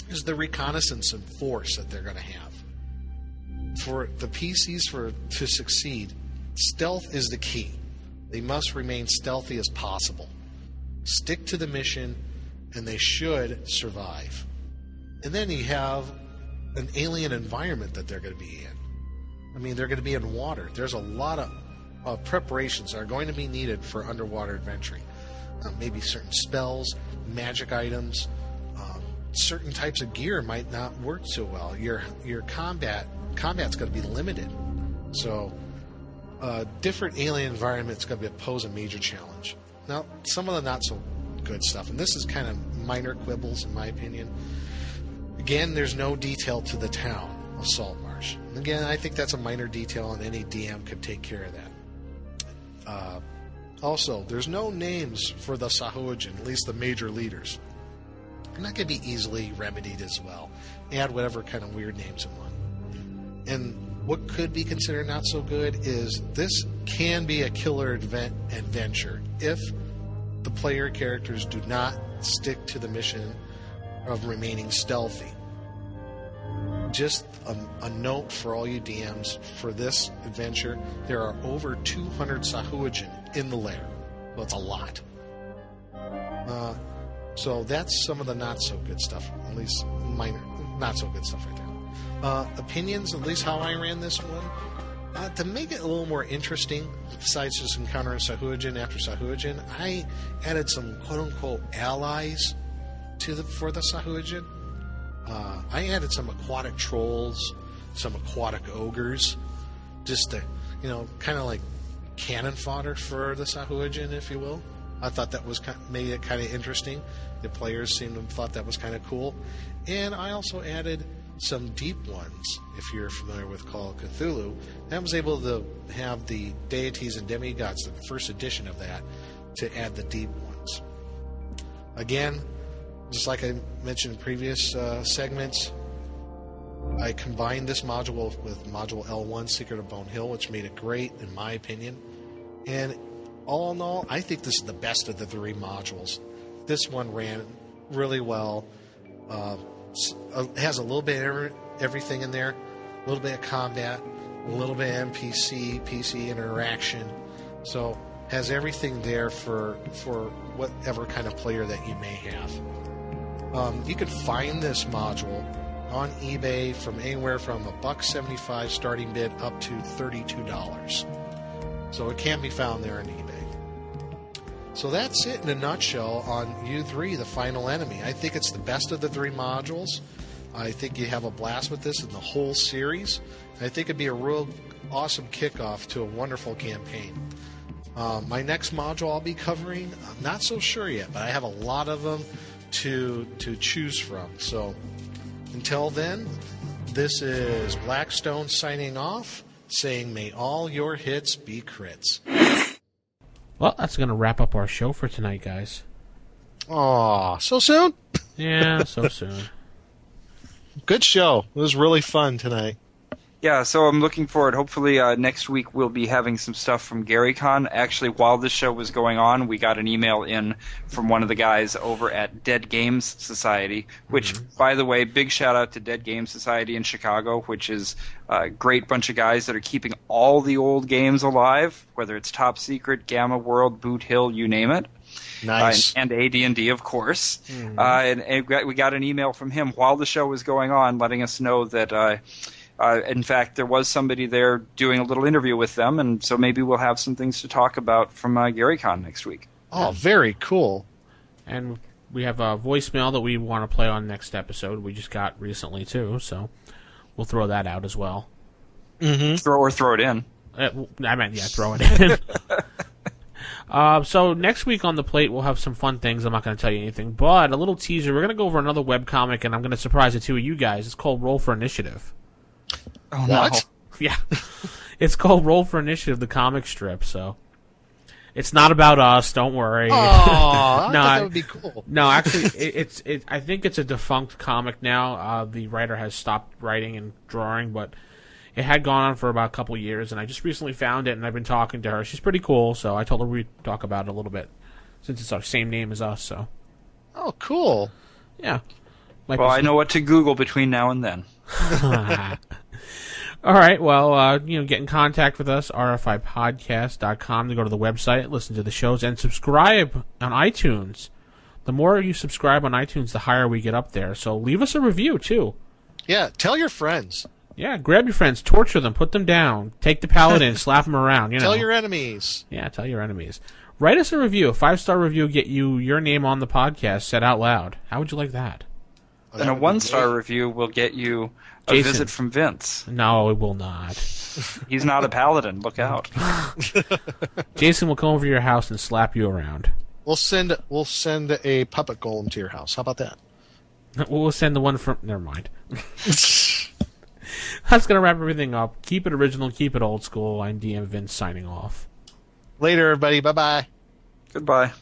is the reconnaissance and force that they're going to have. For the PCs to succeed, stealth is the key. They must remain stealthy as possible. Stick to the mission, and they should survive. And then you have an alien environment that they're going to be in. I mean, they're going to be in water. There's a lot of preparations that are going to be needed for underwater adventuring. Maybe certain spells, magic items, certain types of gear might not work so well. Your combat's going to be limited. So, different alien environment's going to pose a major challenge. Now, some of the not so good stuff, and this is kind of minor quibbles in my opinion. Again, there's no detail to the town of Saltmarsh. Again, I think that's a minor detail, and any DM could take care of that. Also, there's no names for the Sahuagin, at least the major leaders. And that could be easily remedied as well. Add whatever kind of weird names you want. And what could be considered not so good is this can be a killer adventure if the player characters do not stick to the mission of remaining stealthy. Just a note for all you DMs, for this adventure, there are over 200 Sahuagin in the lair. Well, it's a lot. So that's some of the not so good stuff, at least minor, not so good stuff right there. Opinions, at least how I ran this one, to make it a little more interesting, besides just encountering Sahuagin after Sahuagin, I added some quote-unquote allies for the Sahuagin. I added some aquatic trolls, some aquatic ogres, just to, kind of like cannon fodder for the Sahuagin, if you will. I thought that made it kind of interesting. The players seemed to have thought that was kind of cool. And I also added some deep ones, if you're familiar with Call of Cthulhu. I was able to have the deities and demigods, the first edition of that, to add the deep ones. Again, just like I mentioned in previous segments, I combined this module with Module L1, Secret of Bone Hill, which made it great, in my opinion. And all in all, I think this is the best of the 3 modules. This one ran really well. It has a little bit of everything in there. A little bit of combat, a little bit of NPC, PC interaction. So, has everything there for whatever kind of player that you may have. You can find this module on eBay from anywhere from $1.75 starting bid up to $32. So it can be found there on eBay. So that's it in a nutshell on U3, the final enemy. I think it's the best of the 3 modules. I think you have a blast with this in the whole series. I think it'd be a real awesome kickoff to a wonderful campaign. My next module I'll be covering, I'm not so sure yet, but I have a lot of them to choose from. So until then, this is Blackstone signing off, saying may all your hits be crits. Well, that's going to wrap up our show for tonight, guys. Aw, so soon? Yeah, so soon. Good show. It was really fun tonight. Yeah, so I'm looking forward. Hopefully next week we'll be having some stuff from GaryCon. Actually, while this show was going on, we got an email in from one of the guys over at Dead Games Society, which, by the way, big shout out to Dead Games Society in Chicago, which is a great bunch of guys that are keeping all the old games alive, whether it's Top Secret, Gamma World, Boot Hill, you name it. Nice. And AD&D, of course. And we got an email from him while the show was going on letting us know that... in fact, there was somebody there doing a little interview with them, and so maybe we'll have some things to talk about from GaryCon next week. Oh, very cool. And we have a voicemail that we want to play on next episode. We just got recently, too, so we'll throw that out as well. Mm-hmm. Throw it in. I meant, throw it in. So next week on the plate, we'll have some fun things. I'm not going to tell you anything, but a little teaser. We're going to go over another webcomic, and I'm going to surprise the two of you guys. It's called Roll for Initiative. Oh, what? No. Yeah. It's called Roll for Initiative, the comic strip, so it's not about us, don't worry. Oh, I thought that would be cool. No, actually, I think it's a defunct comic now. The writer has stopped writing and drawing, but it had gone on for about a couple years, and I just recently found it, and I've been talking to her. She's pretty cool, so I told her we'd talk about it a little bit, since it's our same name as us, so. Oh, cool. Yeah. Well, I know what to Google between now and then. All right, well, get in contact with us, rfipodcast.com, to go to the website, listen to the shows, and subscribe on iTunes. The more you subscribe on iTunes, the higher we get up there. So leave us a review, too. Yeah, tell your friends. Yeah, grab your friends, torture them, put them down, take the Paladin, slap them around. Tell your enemies. Yeah, tell your enemies. Write us a review. A 5-star review will get you your name on the podcast said out loud. How would you like that? And a 1-star review will get you a visit from Vince. No, it will not. He's not a paladin. Look out. Jason will come over to your house and slap you around. We'll send a puppet golem to your house. How about that? We'll send the one from... Never mind. That's going to wrap everything up. Keep it original, keep it old school. I'm DM Vince signing off. Later, everybody. Bye-bye. Goodbye.